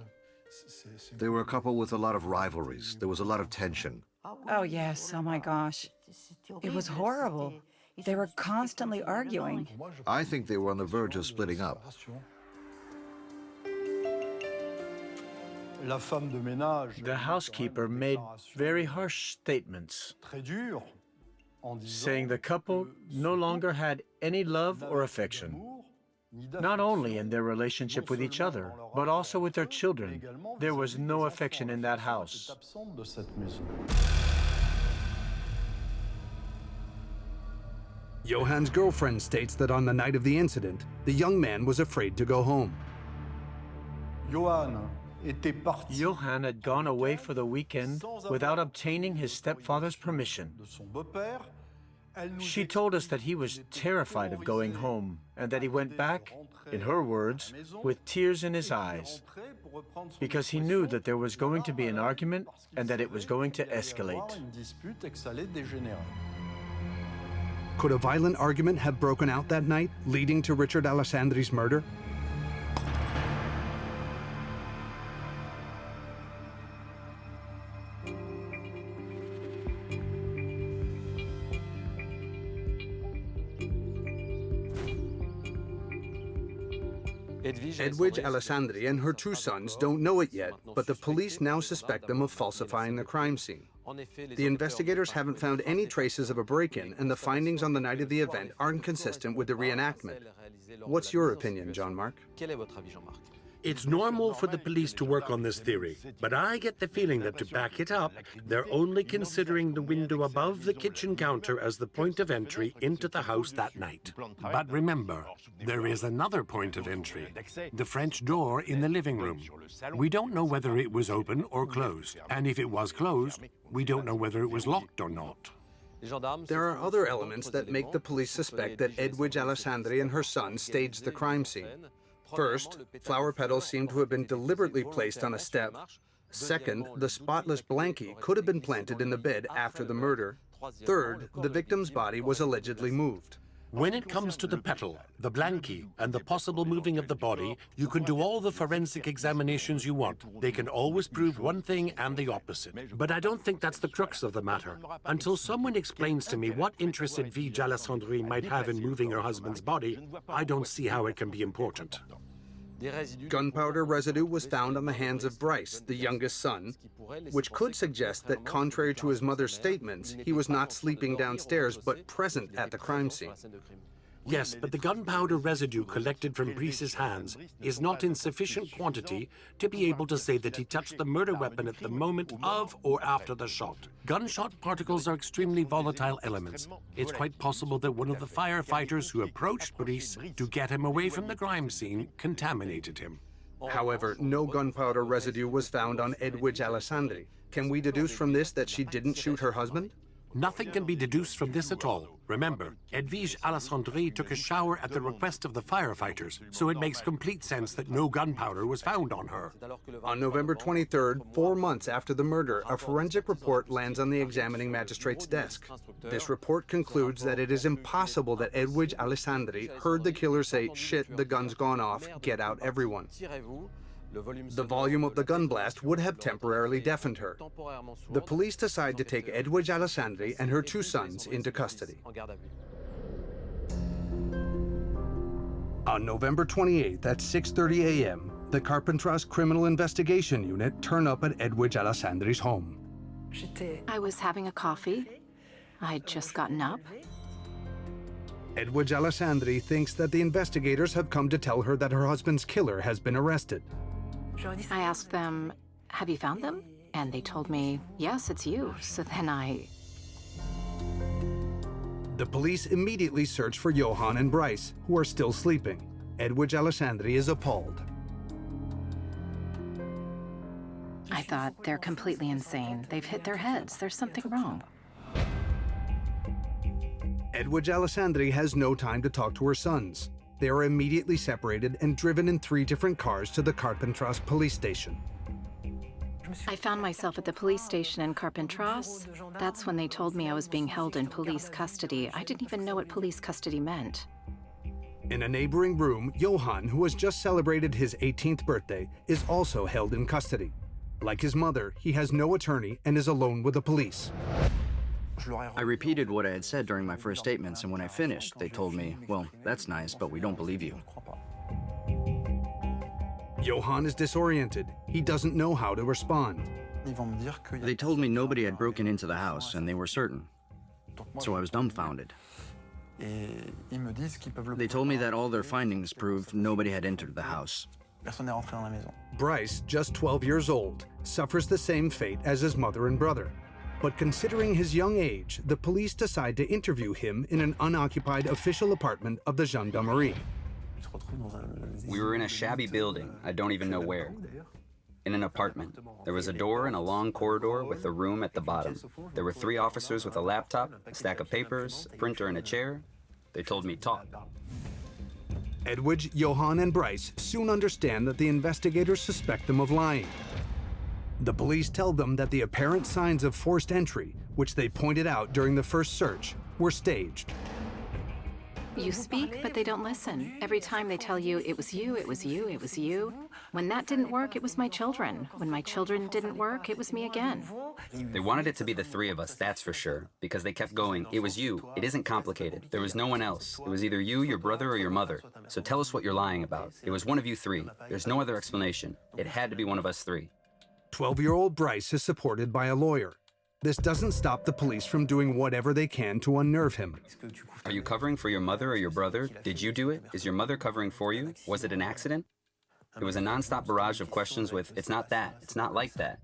They were a couple with a lot of rivalries. There was a lot of tension. Oh, yes. Oh, my gosh. It was horrible. They were constantly arguing. I think they were on the verge of splitting up. The housekeeper made very harsh statements, saying the couple no longer had any love or affection. Not only in their relationship with each other, but also with their children. There was no affection in that house. Johan's girlfriend states that on the night of the incident, the young man was afraid to go home. Johan had gone away for the weekend without obtaining his stepfather's permission. She told us that he was terrified of going home and that he went back, in her words, with tears in his eyes, because he knew that there was going to be an argument and that it was going to escalate. Could a violent argument have broken out that night, leading to Richard Alessandri's murder? Edwige Alessandri and her two sons don't know it yet, but the police now suspect them of falsifying the crime scene. The investigators haven't found any traces of a break-in, and the findings on the night of the event aren't consistent with the reenactment. What's your opinion, Jean-Marc? It's normal for the police to work on this theory, but I get the feeling that to back it up, they're only considering the window above the kitchen counter as the point of entry into the house that night. But remember, there is another point of entry, the French door in the living room. We don't know whether it was open or closed, and if it was closed, we don't know whether it was locked or not. There are other elements that make the police suspect that Edwige Alessandri and her son staged the crime scene. First, flower petals seem to have been deliberately placed on a step. Second, the spotless blankie could have been planted in the bed after the murder. Third, the victim's body was allegedly moved. When it comes to the petal, the blankie, and the possible moving of the body, you can do all the forensic examinations you want. They can always prove one thing and the opposite. But I don't think that's the crux of the matter. Until someone explains to me what interest Edwige Alessandri might have in moving her husband's body, I don't see how it can be important. Gunpowder residue was found on the hands of Bryce, the youngest son, which could suggest that, contrary to his mother's statements, he was not sleeping downstairs but present at the crime scene. Yes, but the gunpowder residue collected from Bryce's hands is not in sufficient quantity to be able to say that he touched the murder weapon at the moment of or after the shot. Gunshot particles are extremely volatile elements. It's quite possible that one of the firefighters who approached Bryce to get him away from the crime scene contaminated him. However, no gunpowder residue was found on Edwige Alessandri. Can we deduce from this that she didn't shoot her husband? Nothing can be deduced from this at all. Remember, Edwige Alessandri took a shower at the request of the firefighters, so it makes complete sense that no gunpowder was found on her. On November 23rd, 4 months after the murder, a forensic report lands on the examining magistrate's desk. This report concludes that it is impossible that Edwige Alessandri heard the killer say, "Shit, the gun's gone off, get out everyone." The volume of the gun blast would have temporarily deafened her. The police decide to take Edwige Alessandri and her two sons into custody. On November 28th at 6:30 a.m., the Carpentras Criminal Investigation Unit turn up at Edwige Alessandri's home. I was having a coffee. I'd just gotten up. Edwige Alessandri thinks that the investigators have come to tell her that her husband's killer has been arrested. I asked them, "Have you found them?" And they told me, "Yes, it's you." So then The police immediately search for Johan and Bryce, who are still sleeping. Edwige Alessandri is appalled. I thought, they're completely insane. They've hit their heads. There's something wrong. Edwige Alessandri has no time to talk to her sons. They are immediately separated and driven in 3 different cars to the Carpentras police station. I found myself at the police station in Carpentras. That's when they told me I was being held in police custody. I didn't even know what police custody meant. In a neighboring room, Johan, who has just celebrated his 18th birthday, is also held in custody. Like his mother, he has no attorney and is alone with the police. I repeated what I had said during my first statements, and when I finished, they told me, "Well, that's nice, but we don't believe you." Johan is disoriented. He doesn't know how to respond. They told me nobody had broken into the house, and they were certain. So I was dumbfounded. They told me that all their findings proved nobody had entered the house. Bryce, just 12 years old, suffers the same fate as his mother and brother. But considering his young age, the police decide to interview him in an unoccupied official apartment of the gendarmerie. We were in a shabby building, I don't even know where. In an apartment. There was a door and a long corridor with a room at the bottom. There were 3 officers with a laptop, a stack of papers, a printer, and a chair. They told me, talk. Edwige, Johan, and Bryce soon understand that the investigators suspect them of lying. The police tell them that the apparent signs of forced entry, which they pointed out during the first search, were staged. You speak, but they don't listen. Every time they tell you, it was you, it was you, it was you. When that didn't work, it was my children. When my children didn't work, it was me again. They wanted it to be the 3 of us, that's for sure, because they kept going, it was you, it isn't complicated, there was no one else. It was either you, your brother, or your mother. So tell us what you're lying about. It was one of you 3. There's no other explanation. It had to be one of us 3. 12-year-old Bryce is supported by a lawyer. This doesn't stop the police from doing whatever they can to unnerve him. Are you covering for your mother or your brother? Did you do it? Is your mother covering for you? Was it an accident? It was a nonstop barrage of questions with, it's not that, it's not like that.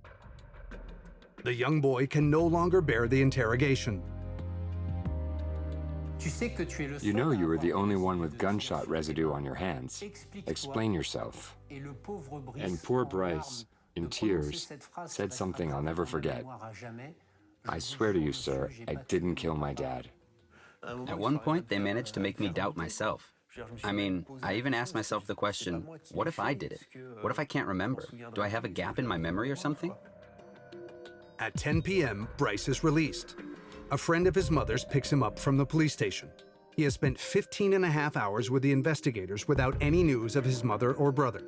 The young boy can no longer bear the interrogation. You know you were the only one with gunshot residue on your hands. Explain yourself. And poor Bryce, in tears, said something I'll never forget. I swear to you, sir, I didn't kill my dad. At one point, they managed to make me doubt myself. I mean, I even asked myself the question, what if I did it? What if I can't remember? Do I have a gap in my memory or something? At 10 p.m., Bryce is released. A friend of his mother's picks him up from the police station. He has spent 15 and a half hours with the investigators without any news of his mother or brother.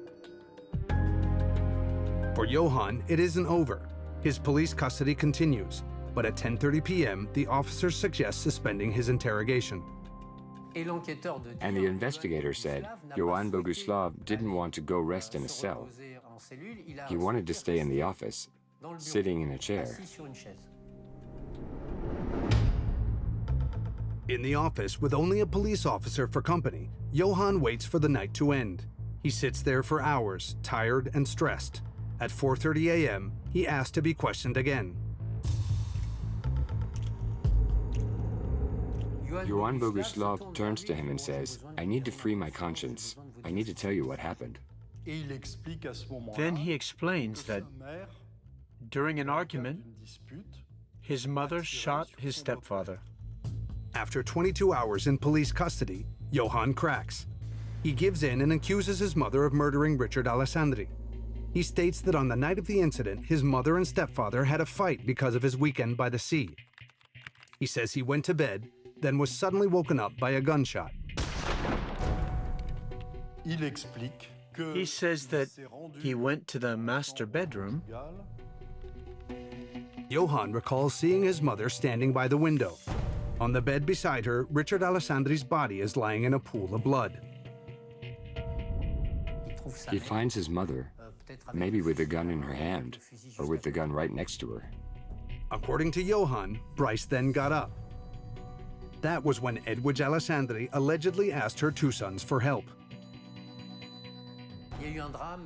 For Johan, it isn't over. His police custody continues, but at 10:30 p.m., the officers suggest suspending his interrogation. And the investigator said Johan Boguslav didn't want to go rest in a cell. He wanted to stay in the office, sitting in a chair. In the office, with only a police officer for company, Johan waits for the night to end. He sits there for hours, tired and stressed. At 4:30 a.m., he asks to be questioned again. Johan Boguslav turns to him and says, I need to free my conscience. I need to tell you what happened. Then he explains that during an argument, his mother shot his stepfather. After 22 hours in police custody, Johan cracks. He gives in and accuses his mother of murdering Richard Alessandri. He states that on the night of the incident, his mother and stepfather had a fight because of his weekend by the sea. He says he went to bed, then was suddenly woken up by a gunshot. He says that he went to the master bedroom. Johan recalls seeing his mother standing by the window. On the bed beside her, Richard Alessandri's body is lying in a pool of blood. He finds his mother, maybe with a gun in her hand, or with the gun right next to her. According to Johan, Bryce then got up. That was when Edwige Alessandri allegedly asked her 2 sons for help.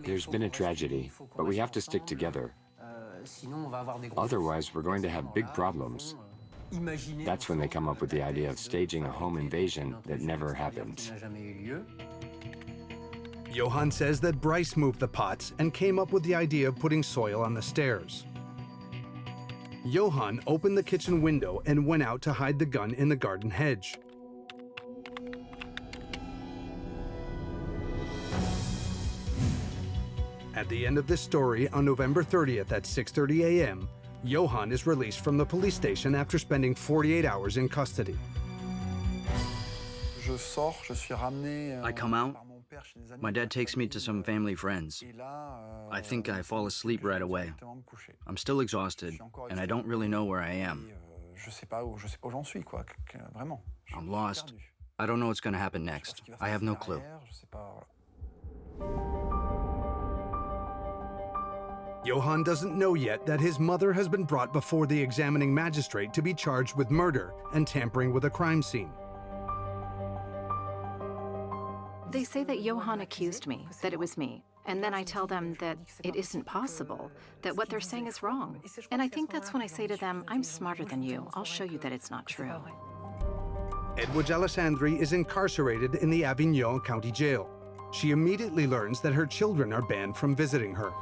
There's been a tragedy, but we have to stick together. Otherwise, we're going to have big problems. That's when they come up with the idea of staging a home invasion that never happened. Johan says that Bryce moved the pots and came up with the idea of putting soil on the stairs. Johan opened the kitchen window and went out to hide the gun in the garden hedge. At the end of this story, on November 30th at 6:30 a.m., Johan is released from the police station after spending 48 hours in custody. I come out. My dad takes me to some family friends. I think I fall asleep right away. I'm still exhausted, and I don't really know where I am. I'm lost. I don't know what's going to happen next. I have no clue. Johan doesn't know yet that his mother has been brought before the examining magistrate to be charged with murder and tampering with a crime scene. They say that Johan accused me, that it was me. And then I tell them that it isn't possible, that what they're saying is wrong. And I think that's when I say to them, I'm smarter than you. I'll show you that it's not true. Edwige Alessandri is incarcerated in the Avignon County Jail. She immediately learns that her children are banned from visiting her.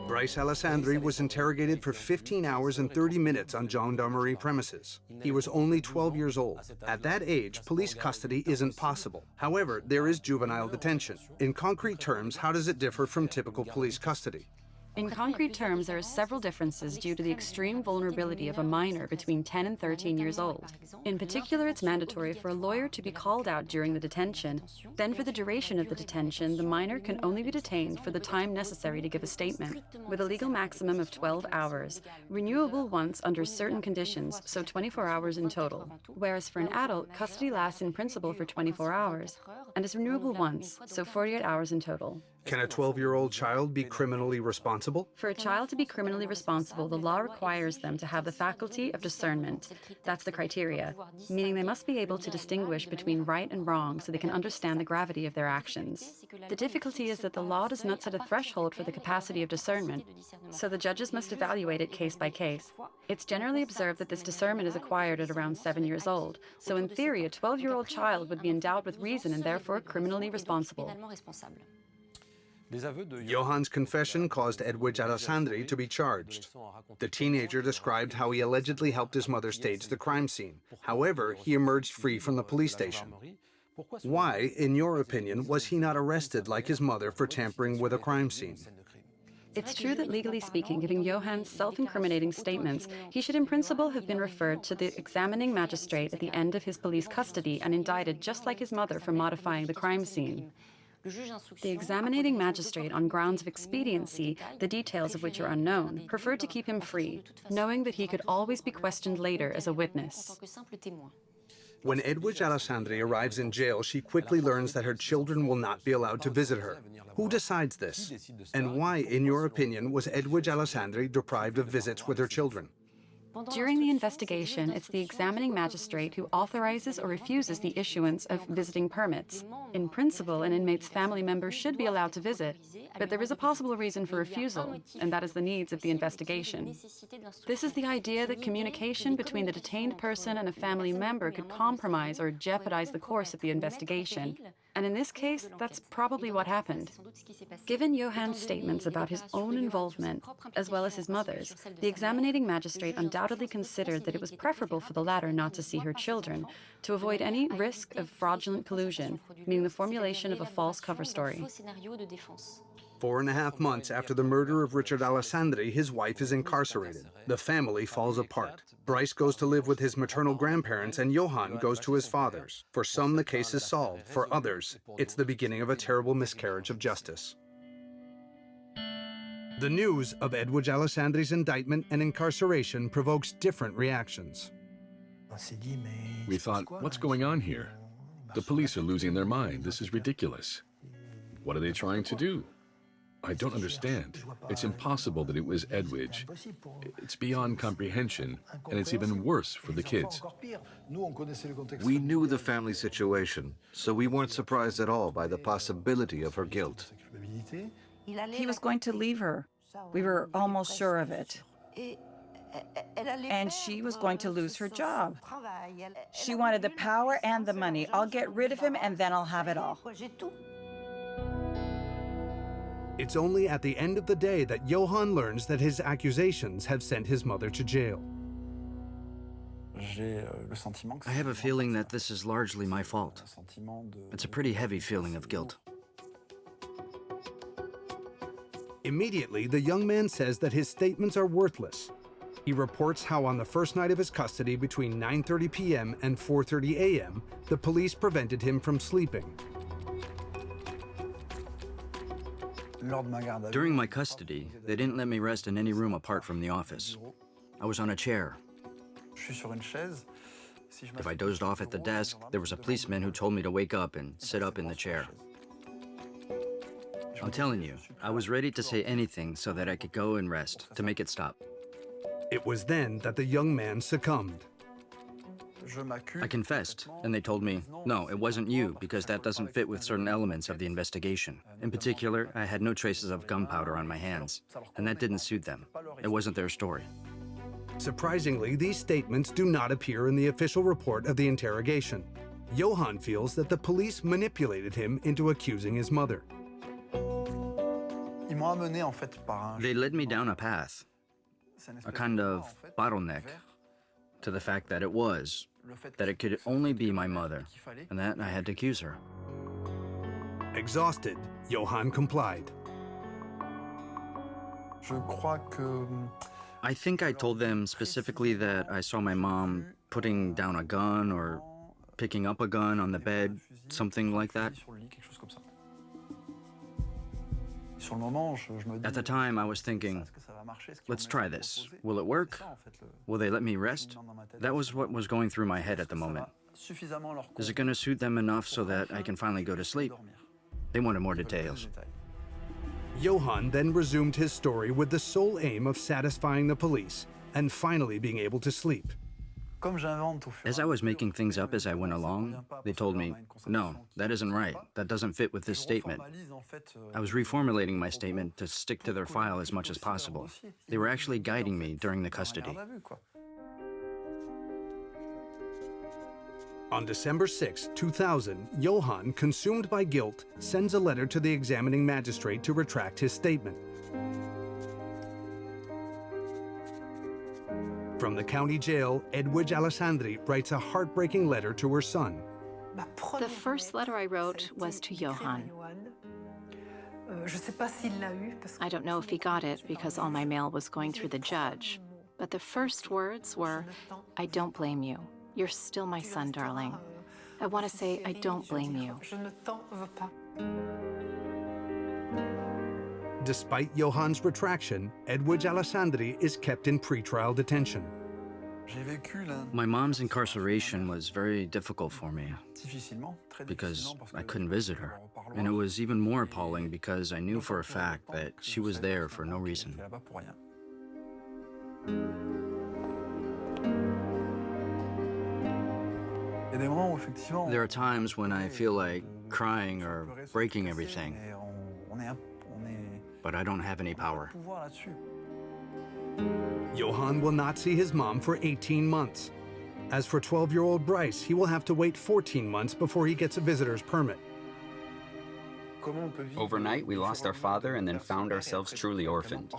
Bryce Alessandri was interrogated for 15 hours and 30 minutes on gendarmerie premises. He was only 12 years old. At that age, police custody isn't possible. However, there is juvenile detention. In concrete terms, how does it differ from typical police custody? In concrete terms, there are several differences due to the extreme vulnerability of a minor between 10 and 13 years old. In particular, it's mandatory for a lawyer to be called out during the detention. Then for the duration of the detention, the minor can only be detained for the time necessary to give a statement, with a legal maximum of 12 hours, renewable once under certain conditions, so 24 hours in total. Whereas for an adult, custody lasts in principle for 24 hours, and is renewable once, so 48 hours in total. Can a 12-year-old child be criminally responsible? For a child to be criminally responsible, the law requires them to have the faculty of discernment. That's the criteria, meaning they must be able to distinguish between right and wrong so they can understand the gravity of their actions. The difficulty is that the law does not set a threshold for the capacity of discernment, so the judges must evaluate it case by case. It's generally observed that this discernment is acquired at around 7 years old, so in theory, a 12-year-old child would be endowed with reason and therefore criminally responsible. Johan's confession caused Edwige Alessandri to be charged. The teenager described how he allegedly helped his mother stage the crime scene. However, he emerged free from the police station. Why, in your opinion, was he not arrested like his mother for tampering with a crime scene? It's true that legally speaking, giving Johan self-incriminating statements, he should in principle have been referred to the examining magistrate at the end of his police custody and indicted just like his mother for modifying the crime scene. The examining magistrate, on grounds of expediency, the details of which are unknown, preferred to keep him free, knowing that he could always be questioned later as a witness. When Edwige Alessandri arrives in jail, she quickly learns that her children will not be allowed to visit her. Who decides this? And why, in your opinion, was Edwige Alessandri deprived of visits with her children? During the investigation, it's the examining magistrate who authorizes or refuses the issuance of visiting permits. In principle, an inmate's family member should be allowed to visit, but there is a possible reason for refusal, and that is the needs of the investigation. This is the idea that communication between the detained person and a family member could compromise or jeopardize the course of the investigation. And in this case, that's probably what happened. Given Johan's statements about his own involvement, as well as his mother's, the examining magistrate undoubtedly considered that it was preferable for the latter not to see her children, to avoid any risk of fraudulent collusion, meaning the formulation of a false cover story. 4.5 months after the murder of Richard Alessandri, his wife is incarcerated. The family falls apart. Bryce goes to live with his maternal grandparents, and Johan goes to his father's. For some, the case is solved. For others, it's the beginning of a terrible miscarriage of justice. The news of Edwige Alessandri's indictment and incarceration provokes different reactions. We thought, what's going on here? The police are losing their mind. This is ridiculous. What are they trying to do? I don't understand. It's impossible that it was Edwige. It's beyond comprehension, and it's even worse for the kids. We knew the family situation, so we weren't surprised at all by the possibility of her guilt. He was going to leave her. We were almost sure of it. And she was going to lose her job. She wanted the power and the money. I'll get rid of him, and then I'll have it all. It's only at the end of the day that Johan learns that his accusations have sent his mother to jail. I have a feeling that this is largely my fault. It's a pretty heavy feeling of guilt. Immediately, the young man says that his statements are worthless. He reports how on the first night of his custody between 9:30 p.m. and 4:30 a.m., the police prevented him from sleeping. During my custody, they didn't let me rest in any room apart from the office. I was on a chair. If I dozed off at the desk, there was a policeman who told me to wake up and sit up in the chair. I'm telling you, I was ready to say anything so that I could go and rest, to make it stop. It was then that the young man succumbed. I confessed, and they told me, no, it wasn't you, because that doesn't fit with certain elements of the investigation. In particular, I had no traces of gunpowder on my hands, and that didn't suit them. It wasn't their story. Surprisingly, these statements do not appear in the official report of the interrogation. Johan feels that the police manipulated him into accusing his mother. They led me down a path, a kind of bottleneck, to the fact that it could only be my mother, and that I had to accuse her. Exhausted, Johan complied. I think I told them specifically that I saw my mom putting down a gun or picking up a gun on the bed, something like that. At the time, I was thinking, let's try this. Will it work? Will they let me rest? That was what was going through my head at the moment. Is it going to suit them enough so that I can finally go to sleep? They wanted more details. Johan then resumed his story with the sole aim of satisfying the police and finally being able to sleep. As I was making things up as I went along, they told me, no, that isn't right. That doesn't fit with this statement. I was reformulating my statement to stick to their file as much as possible. They were actually guiding me during the custody. On December 6, 2000, Johan, consumed by guilt, sends a letter to the examining magistrate to retract his statement. From the county jail, Edwige Alessandri writes a heartbreaking letter to her son. The first letter I wrote was to Johan. I don't know if he got it because all my mail was going through the judge, but the first words were, I don't blame you. You're still my son, darling. I want to say I don't blame you. Despite Johan's retraction, Edwige Alessandri is kept in pretrial detention. My mom's incarceration was very difficult for me because I couldn't visit her. And it was even more appalling because I knew for a fact that she was there for no reason. There are times when I feel like crying or breaking everything, but I don't have any power. Johan will not see his mom for 18 months. As for 12-year-old Bryce, he will have to wait 14 months before he gets a visitor's permit. Overnight, we lost our father and then found ourselves truly orphaned.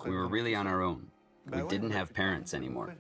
We were really on our own. We didn't have parents anymore.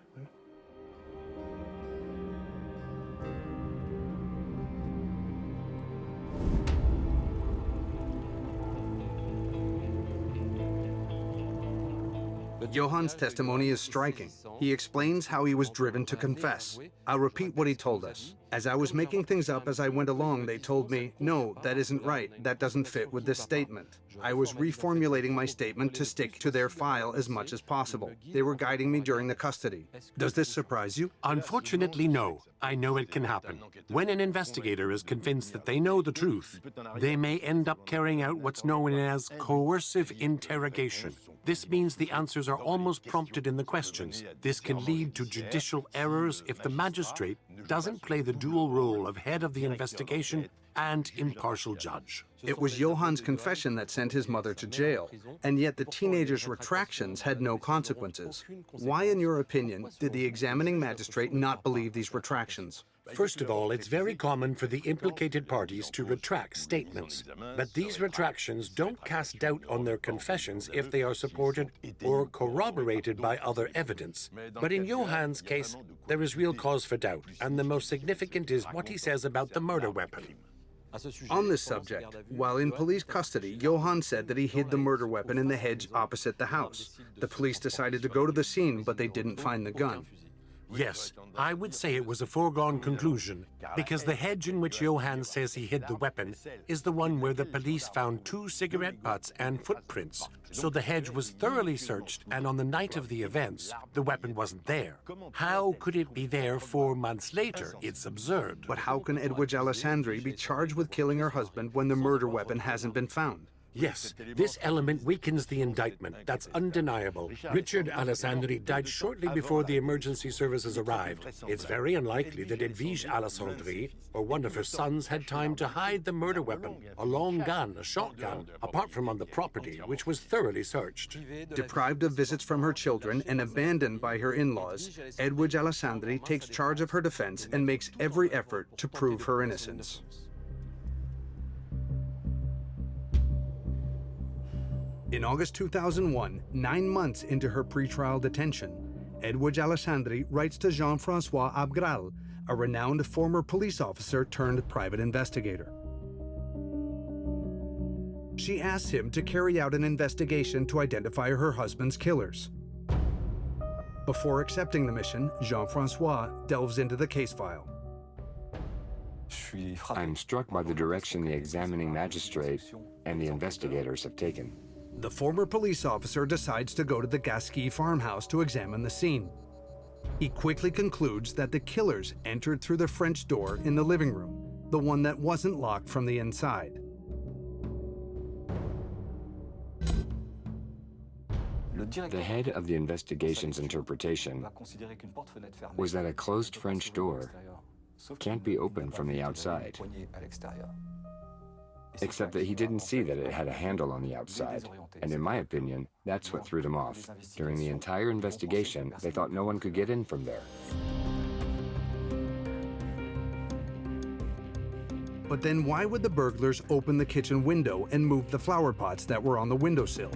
Johan's testimony is striking. He explains how he was driven to confess. I'll repeat what he told us. As I was making things up as I went along, they told me, no, that isn't right. That doesn't fit with this statement. I was reformulating my statement to stick to their file as much as possible. They were guiding me during the custody. Does this surprise you? Unfortunately, no. I know it can happen. When an investigator is convinced that they know the truth, they may end up carrying out what's known as coercive interrogation. This means the answers are almost prompted in the questions. This can lead to judicial errors if the magistrate doesn't play the dual role of head of the investigation and impartial judge. It was Johan's confession that sent his mother to jail, and yet the teenager's retractions had no consequences. Why, in your opinion, did the examining magistrate not believe these retractions? First of all, it's very common for the implicated parties to retract statements, but these retractions don't cast doubt on their confessions if they are supported or corroborated by other evidence. But in Johan's case, there is real cause for doubt, and the most significant is what he says about the murder weapon. On this subject, while in police custody, Johan said that he hid the murder weapon in the hedge opposite the house. The police decided to go to the scene, but they didn't find the gun. Yes, I would say it was a foregone conclusion, because the hedge in which Johan says he hid the weapon is the one where the police found 2 cigarette butts and footprints. So the hedge was thoroughly searched, and on the night of the events, the weapon wasn't there. How could it be there 4 months later? It's absurd. But how can Edwige Alessandri be charged with killing her husband when the murder weapon hasn't been found? Yes, this element weakens the indictment. That's undeniable. Richard Alessandri died shortly before the emergency services arrived. It's very unlikely that Edwige Alessandri or one of her sons had time to hide the murder weapon, a long gun, a shotgun, apart from on the property, which was thoroughly searched. Deprived of visits from her children and abandoned by her in-laws, Edwige Alessandri takes charge of her defense and makes every effort to prove her innocence. In August 2001, 9 months into her pretrial detention, Edwige Alessandri writes to Jean-François Abgral, a renowned former police officer turned private investigator. She asks him to carry out an investigation to identify her husband's killers. Before accepting the mission, Jean-François delves into the case file. I'm struck by the direction the examining magistrate and the investigators have taken. The former police officer decides to go to the Gasquet farmhouse to examine the scene. He quickly concludes that the killers entered through the French door in the living room, the one that wasn't locked from the inside. The head of the investigation's interpretation was that a closed French door can't be opened from the outside, except that he didn't see that it had a handle on the outside. And in my opinion, that's what threw them off. During the entire investigation, they thought no one could get in from there. But then why would the burglars open the kitchen window and move the flower pots that were on the windowsill?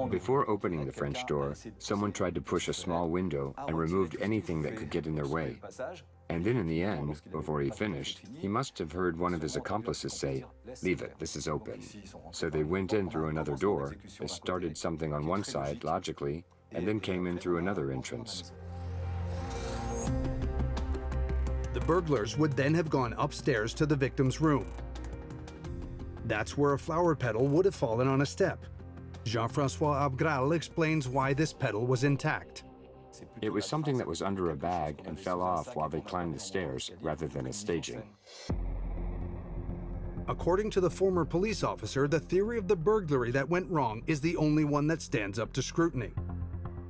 Before opening the French door, someone tried to push a small window and removed anything that could get in their way. And then in the end, before he finished, he must have heard one of his accomplices say, "Leave it, this is open." So they went in through another door, they started something on one side, logically, and then came in through another entrance. The burglars would then have gone upstairs to the victim's room. That's where a flower petal would have fallen on a step. Jean-François Abgral explains why this petal was intact. It was something that was under a bag and fell off while they climbed the stairs, rather than a staging. According to the former police officer, the theory of the burglary that went wrong is the only one that stands up to scrutiny.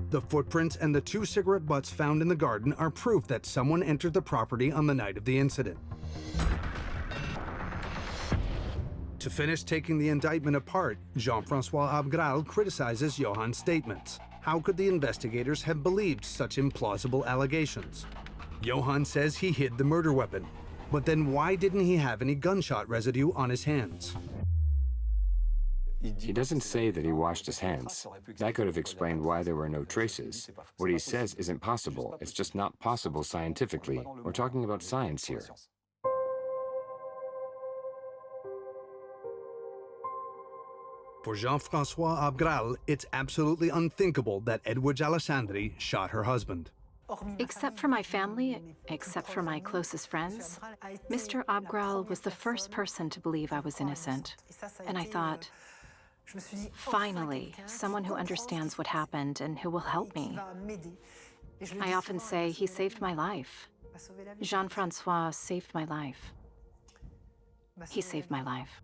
The footprints and the 2 cigarette butts found in the garden are proof that someone entered the property on the night of the incident. To finish taking the indictment apart, Jean-François Abgral criticizes Johan's statements. How could the investigators have believed such implausible allegations? Johan says he hid the murder weapon, but then why didn't he have any gunshot residue on his hands? He doesn't say that he washed his hands. That could have explained why there were no traces. What he says isn't possible. It's just not possible scientifically. We're talking about science here. For Jean-François Abgral, it's absolutely unthinkable that Edwige Alessandri shot her husband. Except for my family, except for my closest friends, Mr. Abgral was the first person to believe I was innocent. And I thought, finally, someone who understands what happened and who will help me. I often say he saved my life. Jean-François saved my life. He saved my life.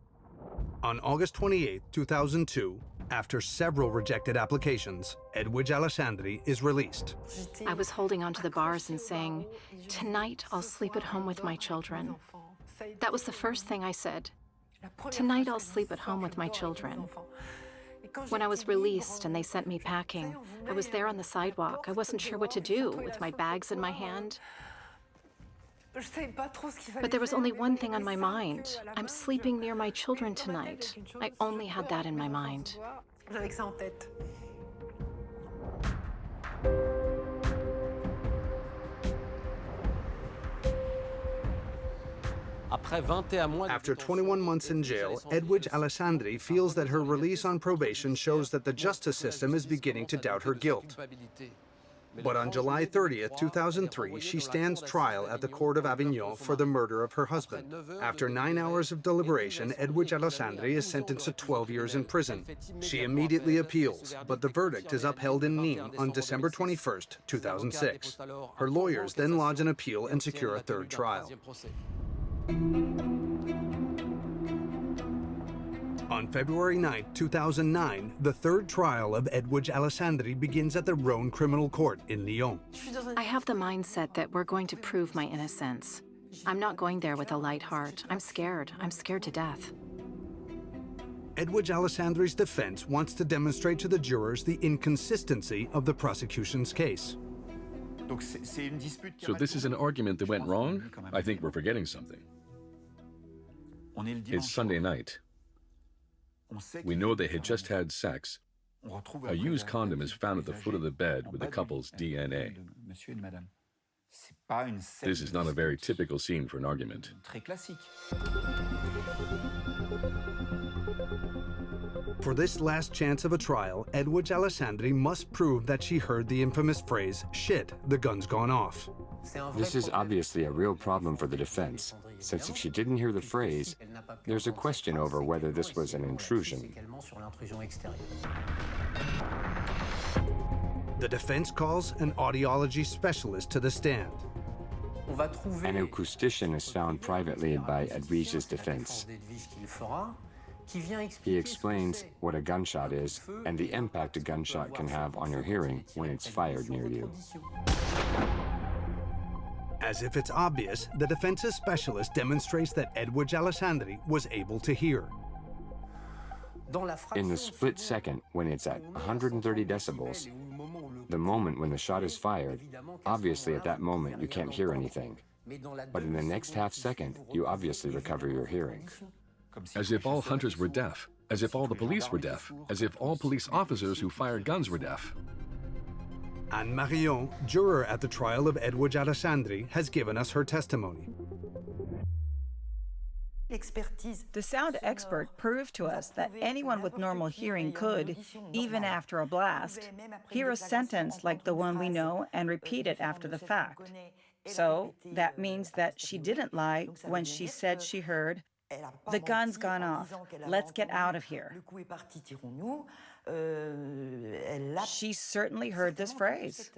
On August 28, 2002, after several rejected applications, Edwige Alessandri is released. I was holding onto the bars and saying, "Tonight I'll sleep at home with my children." That was the first thing I said. Tonight I'll sleep at home with my children. When I was released and they sent me packing, I was there on the sidewalk. I wasn't sure what to do with my bags in my hand. But there was only one thing on my mind. I'm sleeping near my children tonight. I only had that in my mind. After 21 months in jail, Edwige Alessandri feels that her release on probation shows that the justice system is beginning to doubt her guilt. But on July 30th, 2003, she stands trial at the court of Avignon for the murder of her husband. After 9 hours of deliberation, Edwige Alessandri is sentenced to 12 years in prison. She immediately appeals, but the verdict is upheld in Nîmes on December 21st, 2006. Her lawyers then lodge an appeal and secure a third trial. On February 9, 2009, the third trial of Edwige Alessandri begins at the Rhône Criminal Court in Lyon. I have the mindset that we're going to prove my innocence. I'm not going there with a light heart. I'm scared. I'm scared to death. Edwige Alessandri's defense wants to demonstrate to the jurors the inconsistency of the prosecution's case. So this is an argument that went wrong? I think we're forgetting something. It's Sunday night. We know they had just had sex. A used condom is found at the foot of the bed with the couple's DNA. This is not a very typical scene for an argument. For this last chance of a trial, Edwige Alessandri must prove that she heard the infamous phrase, "Shit, the gun's gone off." This is obviously a real problem for the defense, since if she didn't hear the phrase, there's a question over whether this was an intrusion. The defense calls an audiology specialist to the stand. An acoustician is found privately by Edwige's defense. He explains what a gunshot is and the impact a gunshot can have on your hearing when it's fired near you. As if it's obvious, the defense's specialist demonstrates that Edwige Alessandri was able to hear. In the split second when it's at 130 decibels, the moment when the shot is fired, obviously at that moment you can't hear anything. But in the next half second, you obviously recover your hearing. As if all hunters were deaf, as if all the police were deaf, as if all police officers who fired guns were deaf. Anne Marion, juror at the trial of Edwige Alessandri, has given us her testimony. The sound expert proved to us that anyone with normal hearing could, even after a blast, hear a sentence like the one we know and repeat it after the fact. So that means that she didn't lie when she said she heard, "The gun's gone off. Let's get out of here." She certainly heard this phrase.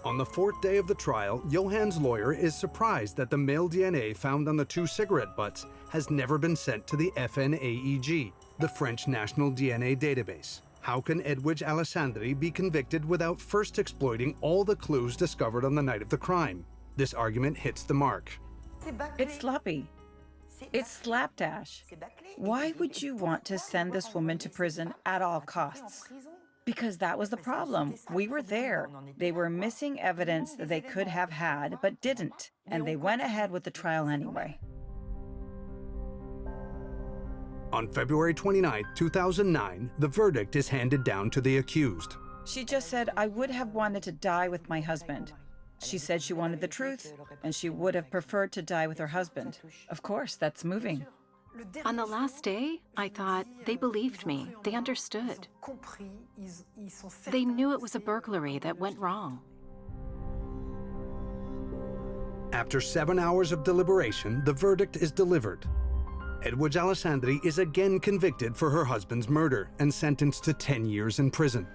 On the fourth day of the trial, Johan's lawyer is surprised that the male DNA found on the 2 cigarette butts has never been sent to the FNAEG, the French National DNA Database. How can Edwige Alessandri be convicted without first exploiting all the clues discovered on the night of the crime? This argument hits the mark. It's sloppy. It's slapdash. Why would you want to send this woman to prison at all costs? Because that was the problem. We were there. They were missing evidence that they could have had, but didn't. And they went ahead with the trial anyway. On February 29, 2009, the verdict is handed down to the accused. She just said, "I would have wanted to die with my husband." She said she wanted the truth, and she would have preferred to die with her husband. Of course, that's moving. On the last day, I thought they believed me. They understood. They knew it was a burglary that went wrong. After 7 hours of deliberation, the verdict is delivered. Edwige Alessandri is again convicted for her husband's murder and sentenced to 10 years in prison.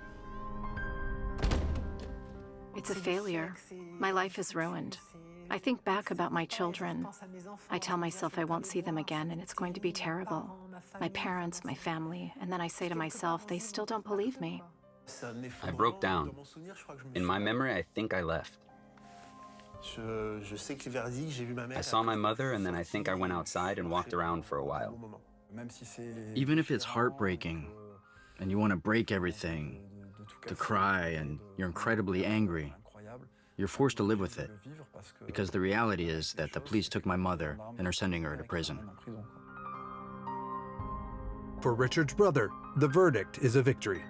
It's a failure. My life is ruined. I think back about my children. I tell myself I won't see them again, and it's going to be terrible. My parents, my family, and then I say to myself, they still don't believe me. I broke down. In my memory, I think I left. I saw my mother, and then I think I went outside and walked around for a while. Even if it's heartbreaking, and you want to break everything, to cry, and you're incredibly angry, you're forced to live with it, because the reality is that the police took my mother and are sending her to prison. For Richard's brother, the verdict is a victory.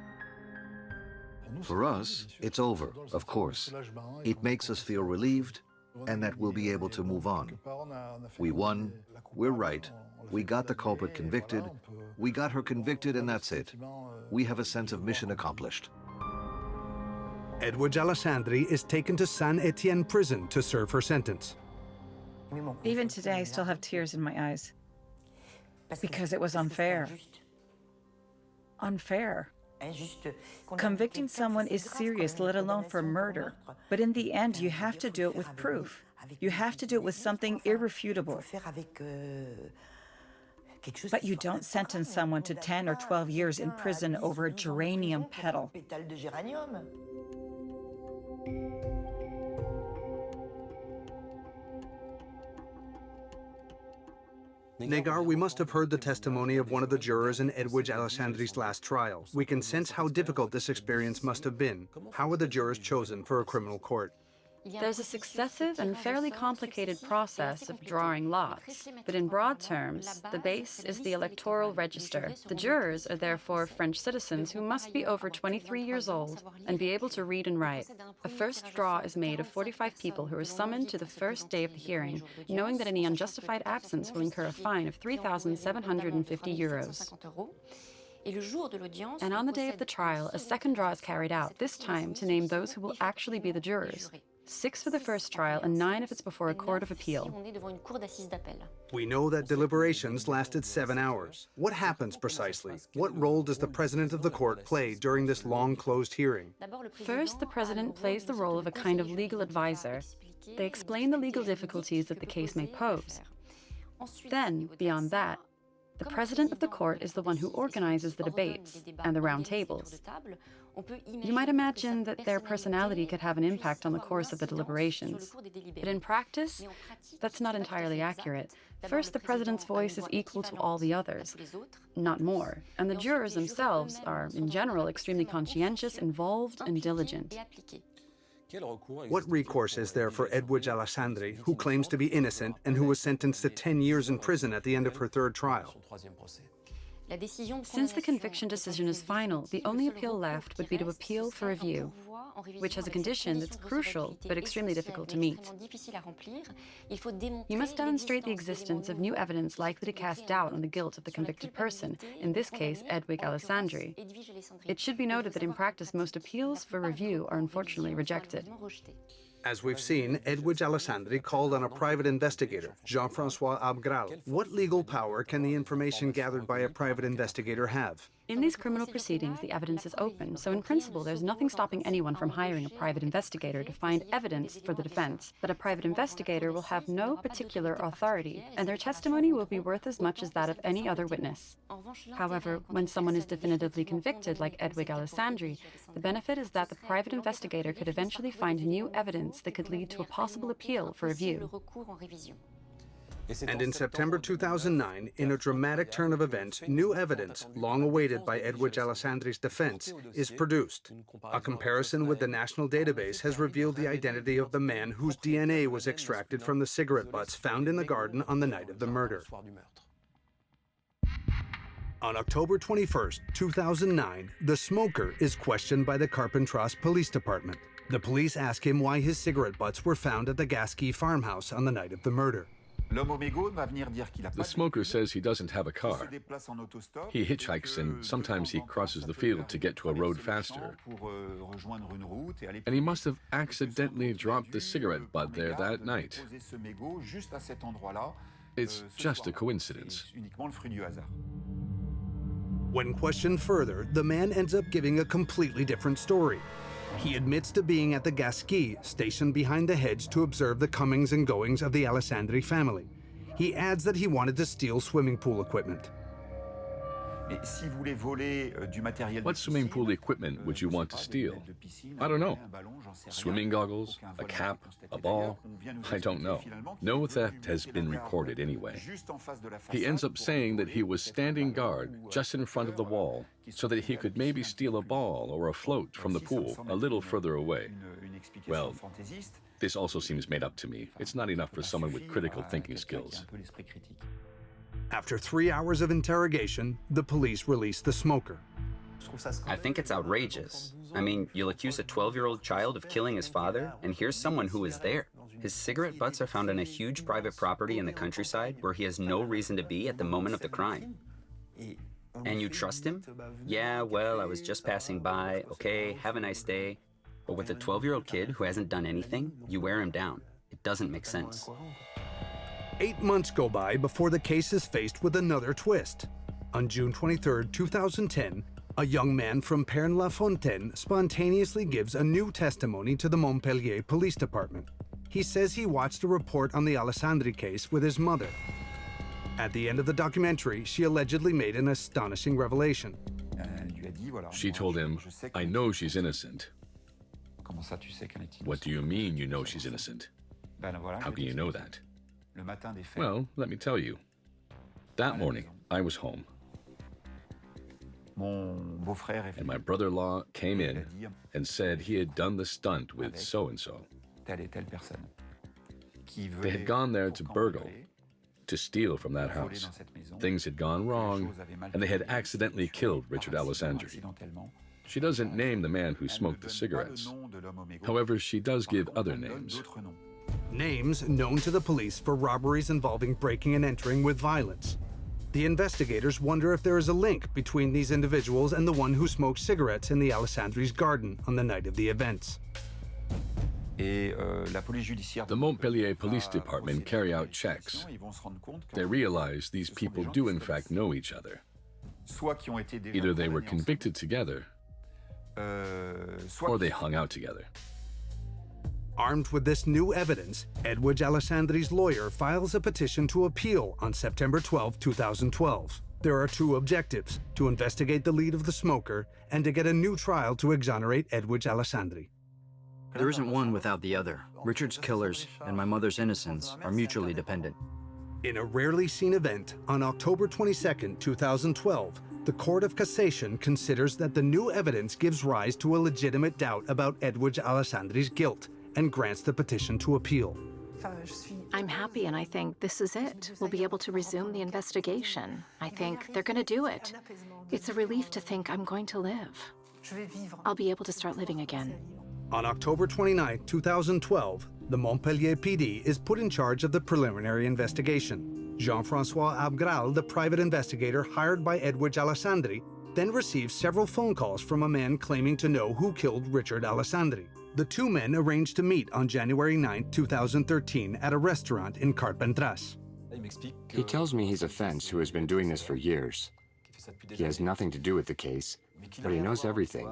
For us, it's over, of course. It makes us feel relieved and that we'll be able to move on. We won, we're right, we got the culprit convicted, we got her convicted, and that's it. We have a sense of mission accomplished. Edwige Alessandri is taken to Saint-Étienne prison to serve her sentence. Even today, I still have tears in my eyes. Because it was unfair. Unfair. Convicting someone is serious, let alone for murder. But in the end, you have to do it with proof. You have to do it with something irrefutable. But you don't sentence someone to 10 or 12 years in prison over a geranium petal. Negar, we must have heard the testimony of one of the jurors in Edwige Alessandri's last trial. We can sense how difficult this experience must have been. How are the jurors chosen for a criminal court? There's a successive and fairly complicated process of drawing lots, but in broad terms, the base is the electoral register. The jurors are therefore French citizens who must be over 23 years old and be able to read and write. A first draw is made of 45 people who are summoned to the first day of the hearing, knowing that any unjustified absence will incur a fine of 3,750 euros. And on the day of the trial, a second draw is carried out, this time to name those who will actually be the jurors. 6 for the first trial and 9 if it's before a court of appeal. We know that deliberations lasted 7 hours. What happens precisely? What role does the president of the court play during this long closed hearing? First, the president plays the role of a kind of legal advisor. They explain the legal difficulties that the case may pose. Then, beyond that, the president of the court is the one who organizes the debates and the round tables. You might imagine that their personality could have an impact on the course of the deliberations. But in practice, that's not entirely accurate. First, the president's voice is equal to all the others, not more. And the jurors themselves are, in general, extremely conscientious, involved, and diligent. What recourse is there for Edwige Alessandri, who claims to be innocent and who was sentenced to 10 years in prison at the end of her third trial? Since the conviction decision is final, the only appeal left would be to appeal for review, which has a condition that's crucial but extremely difficult to meet. You must demonstrate the existence of new evidence likely to cast doubt on the guilt of the convicted person, in this case, Edwige Alessandri. It should be noted that in practice, most appeals for review are unfortunately rejected. As we've seen, Edwige Alessandri called on a private investigator, Jean-François Abgral. What legal power can the information gathered by a private investigator have? In these criminal proceedings, the evidence is open, so in principle, there's nothing stopping anyone from hiring a private investigator to find evidence for the defense. But a private investigator will have no particular authority, and their testimony will be worth as much as that of any other witness. However, when someone is definitively convicted, like Edwige Alessandri, the benefit is that the private investigator could eventually find new evidence that could lead to a possible appeal for review. And in September 2009, in a dramatic turn of events, new evidence, long awaited by Edwige Alessandri's defense, is produced. A comparison with the national database has revealed the identity of the man whose DNA was extracted from the cigarette butts found in the garden on the night of the murder. On October 21st, 2009, the smoker is questioned by the Carpentras Police Department. The police ask him why his cigarette butts were found at the Gasquet farmhouse on the night of the murder. The smoker says he doesn't have a car. He hitchhikes and sometimes he crosses the field to get to a road faster. And he must have accidentally dropped the cigarette butt there that night. It's just a coincidence. When questioned further, the man ends up giving a completely different story. He admits to being at the Gasquet, stationed behind the hedge to observe the comings and goings of the Alessandri family. He adds that he wanted to steal swimming pool equipment. What swimming pool equipment would you want to steal? I don't know. Swimming goggles, a cap, a ball? I don't know. No theft has been reported anyway. He ends up saying that he was standing guard just in front of the wall so that he could maybe steal a ball or a float from the pool a little further away. Well, this also seems made up to me. It's not enough for someone with critical thinking skills. After 3 hours of interrogation, the police release the smoker. I think it's outrageous. I mean, you'll accuse a 12-year-old child of killing his father, and here's someone who was there. His cigarette butts are found on a huge private property in the countryside where he has no reason to be at the moment of the crime. And you trust him? Yeah, well, I was just passing by. Okay, have a nice day. But with a 12-year-old kid who hasn't done anything, you wear him down. It doesn't make sense. 8 months go by before the case is faced with another twist. On June 23, 2010, a young man from Pernes-la-Fontaine spontaneously gives a new testimony to the Montpellier Police Department. He says he watched a report on the Alessandri case with his mother. At the end of the documentary, she allegedly made an astonishing revelation. She told him, I know she's innocent. What do you mean you know she's innocent? How can you know that? Well, let me tell you. That morning, I was home. And my brother-in-law came in and said he had done the stunt with so-and-so. They had gone there to burgle, to steal from that house. Things had gone wrong, and they had accidentally killed Richard Alessandri. She doesn't name the man who smoked the cigarettes. However, she does give other names. Names known to the police for robberies involving breaking and entering with violence. The investigators wonder if there is a link between these individuals and the one who smoked cigarettes in the Alessandri's garden on the night of the events. The Montpellier Police Department carry out checks. They realize these people do in fact know each other. Either they were convicted together, or they hung out together. Armed with this new evidence, Edwige Alessandri's lawyer files a petition to appeal on September 12, 2012. There are two objectives: to investigate the lead of the smoker and to get a new trial to exonerate Edwige Alessandri. There isn't one without the other. Richard's killers and my mother's innocence are mutually dependent. In a rarely seen event, on October 22, 2012, the Court of Cassation considers that the new evidence gives rise to a legitimate doubt about Edwige Alessandri's guilt and grants the petition to appeal. I'm happy, and I think this is it. We'll be able to resume the investigation. I think they're going to do it. It's a relief to think I'm going to live. I'll be able to start living again. On October 29, 2012, the Montpellier PD is put in charge of the preliminary investigation. Jean-François Abgral, the private investigator hired by Edwige Alessandri, then receives several phone calls from a man claiming to know who killed Richard Alessandri. The two men arranged to meet on January 9, 2013 at a restaurant in Carpentras. He tells me he's a fence who has been doing this for years. He has nothing to do with the case, but he knows everything.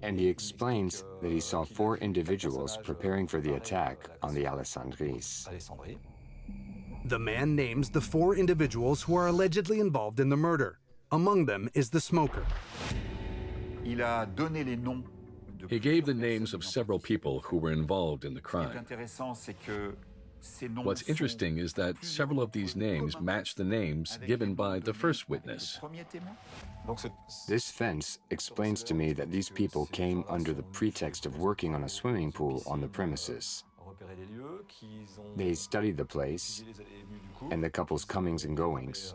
And he explains that he saw 4 individuals preparing for the attack on the Alessandris. The man names the 4 individuals who are allegedly involved in the murder. Among them is the smoker. He gave the names of several people who were involved in the crime. What's interesting is that several of these names match the names given by the first witness. This fence explains to me that these people came under the pretext of working on a swimming pool on the premises. They studied the place and the couple's comings and goings.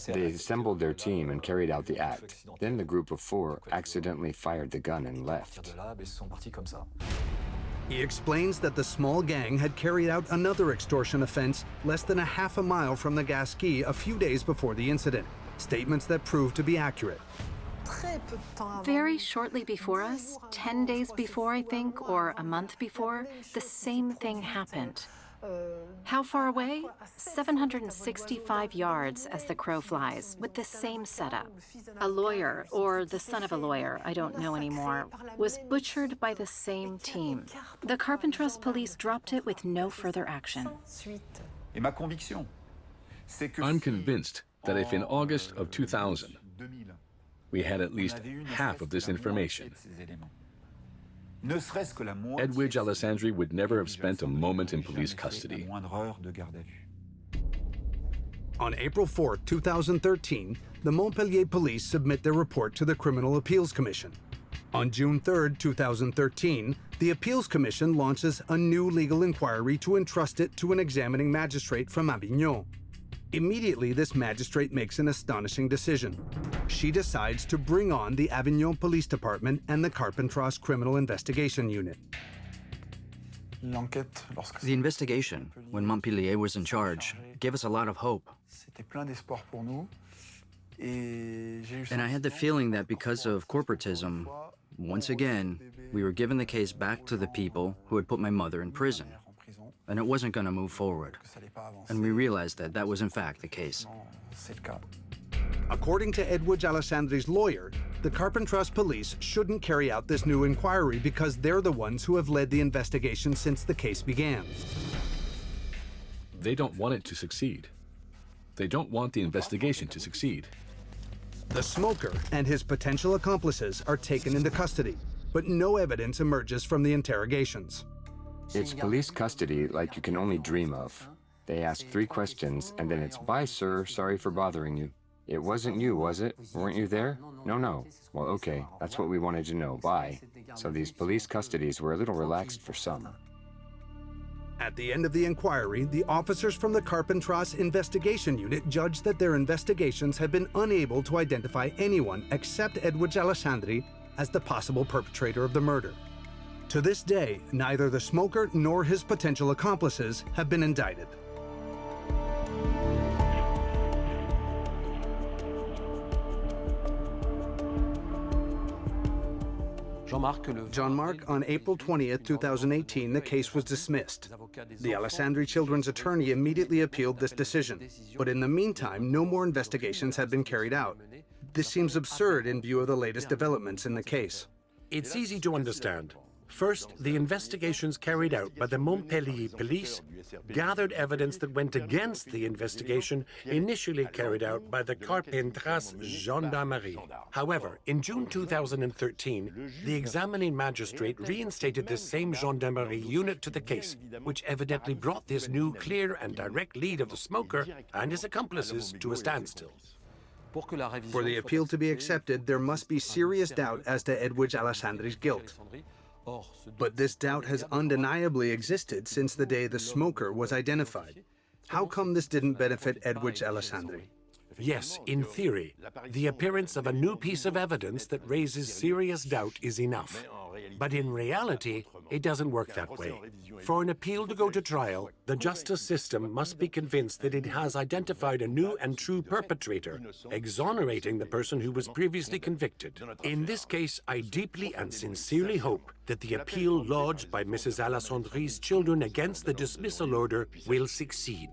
They assembled their team and carried out the act. Then the group of 4 accidentally fired the gun and left. He explains that the small gang had carried out another extortion offense less than a half a mile from the Gasquille a few days before the incident. Statements that proved to be accurate. Very shortly before us, 10 days before, I think, or a month before, the same thing happened. How far away? 765 yards as the crow flies, with the same setup. A lawyer, or the son of a lawyer, I don't know anymore, was butchered by the same team. The Carpentras police dropped it with no further action. I'm convinced that if in August of 2000, we had at least half of this information, Edwige Alessandri would never have spent a moment in police custody. On April 4, 2013, the Montpellier police submit their report to the Criminal Appeals Commission. On June 3, 2013, the Appeals Commission launches a new legal inquiry to entrust it to an examining magistrate from Avignon. Immediately, this magistrate makes an astonishing decision. She decides to bring on the Avignon Police Department and the Carpentras Criminal Investigation Unit. The investigation, when Montpellier was in charge, gave us a lot of hope. And I had the feeling that because of corporatism, once again, we were giving the case back to the people who had put my mother in prison. And it wasn't going to move forward. And we realized that that was in fact the case. According to Edwige Alessandri's lawyer, the Carpentras police shouldn't carry out this new inquiry because they're the ones who have led the investigation since the case began. They don't want it to succeed. They don't want the investigation to succeed. The smoker and his potential accomplices are taken into custody, but no evidence emerges from the interrogations. It's police custody like you can only dream of. They ask 3 questions, and then it's, "Bye, sir, sorry for bothering you." "It wasn't you, was it? Weren't you there?" No. "Well, okay, that's what we wanted to know, bye." So these police custodies were a little relaxed for some. At the end of the inquiry, the officers from the Carpentras Investigation Unit judged that their investigations had been unable to identify anyone except Edwige Alessandri as the possible perpetrator of the murder. To this day, neither the smoker nor his potential accomplices have been indicted. Jean-Marc, on April 20th, 2018, the case was dismissed. The Alessandri children's attorney immediately appealed this decision, but in the meantime, no more investigations had been carried out. This seems absurd in view of the latest developments in the case. It's easy to understand. First, the investigations carried out by the Montpellier police gathered evidence that went against the investigation initially carried out by the Carpentras Gendarmerie. However, in June 2013, the examining magistrate reinstated this same gendarmerie unit to the case, which evidently brought this new clear and direct lead of the smoker and his accomplices to a standstill. For the appeal to be accepted, there must be serious doubt as to Edwige Alessandri's guilt. But this doubt has undeniably existed since the day the smoker was identified. How come this didn't benefit Edwige Alessandri? Yes, in theory, the appearance of a new piece of evidence that raises serious doubt is enough. But in reality, it doesn't work that way. For an appeal to go to trial, the justice system must be convinced that it has identified a new and true perpetrator, exonerating the person who was previously convicted. In this case, I deeply and sincerely hope that the appeal lodged by Mrs. Alessandri's children against the dismissal order will succeed.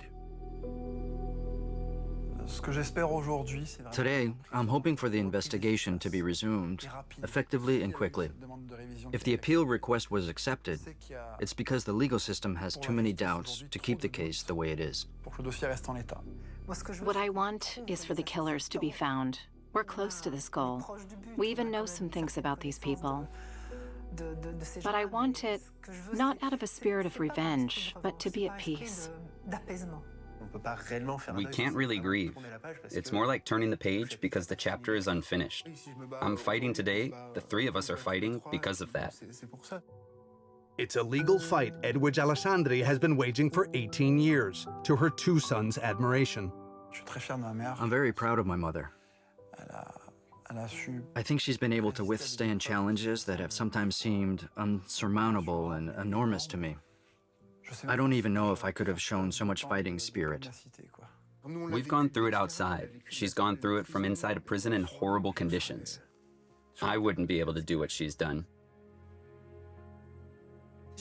Today, I'm hoping for the investigation to be resumed effectively and quickly. If the appeal request was accepted, it's because the legal system has too many doubts to keep the case the way it is. What I want is for the killers to be found. We're close to this goal. We even know some things about these people. But I want it not out of a spirit of revenge, but to be at peace. We can't really grieve. It's more like turning the page because the chapter is unfinished. I'm fighting today. The 3 of us are fighting because of that. It's a legal fight Edwige Alessandri has been waging for 18 years, to her 2 sons' admiration. I'm very proud of my mother. I think she's been able to withstand challenges that have sometimes seemed unsurmountable and enormous to me. I don't even know if I could have shown so much fighting spirit. We've gone through it outside. She's gone through it from inside a prison in horrible conditions. I wouldn't be able to do what she's done.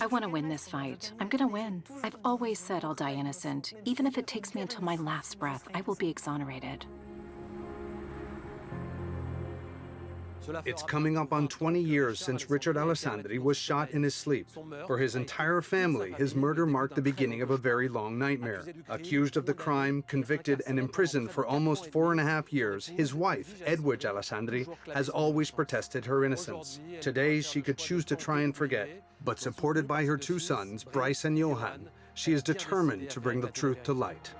I want to win this fight. I'm gonna win. I've always said I'll die innocent. Even if it takes me until my last breath, I will be exonerated. It's coming up on 20 years since Richard Alessandri was shot in his sleep. For his entire family, his murder marked the beginning of a very long nightmare. Accused of the crime, convicted, and imprisoned for almost 4.5 years, his wife, Edwige Alessandri, has always protested her innocence. Today, she could choose to try and forget, but supported by her 2 sons, Bryce and Johan, she is determined to bring the truth to light.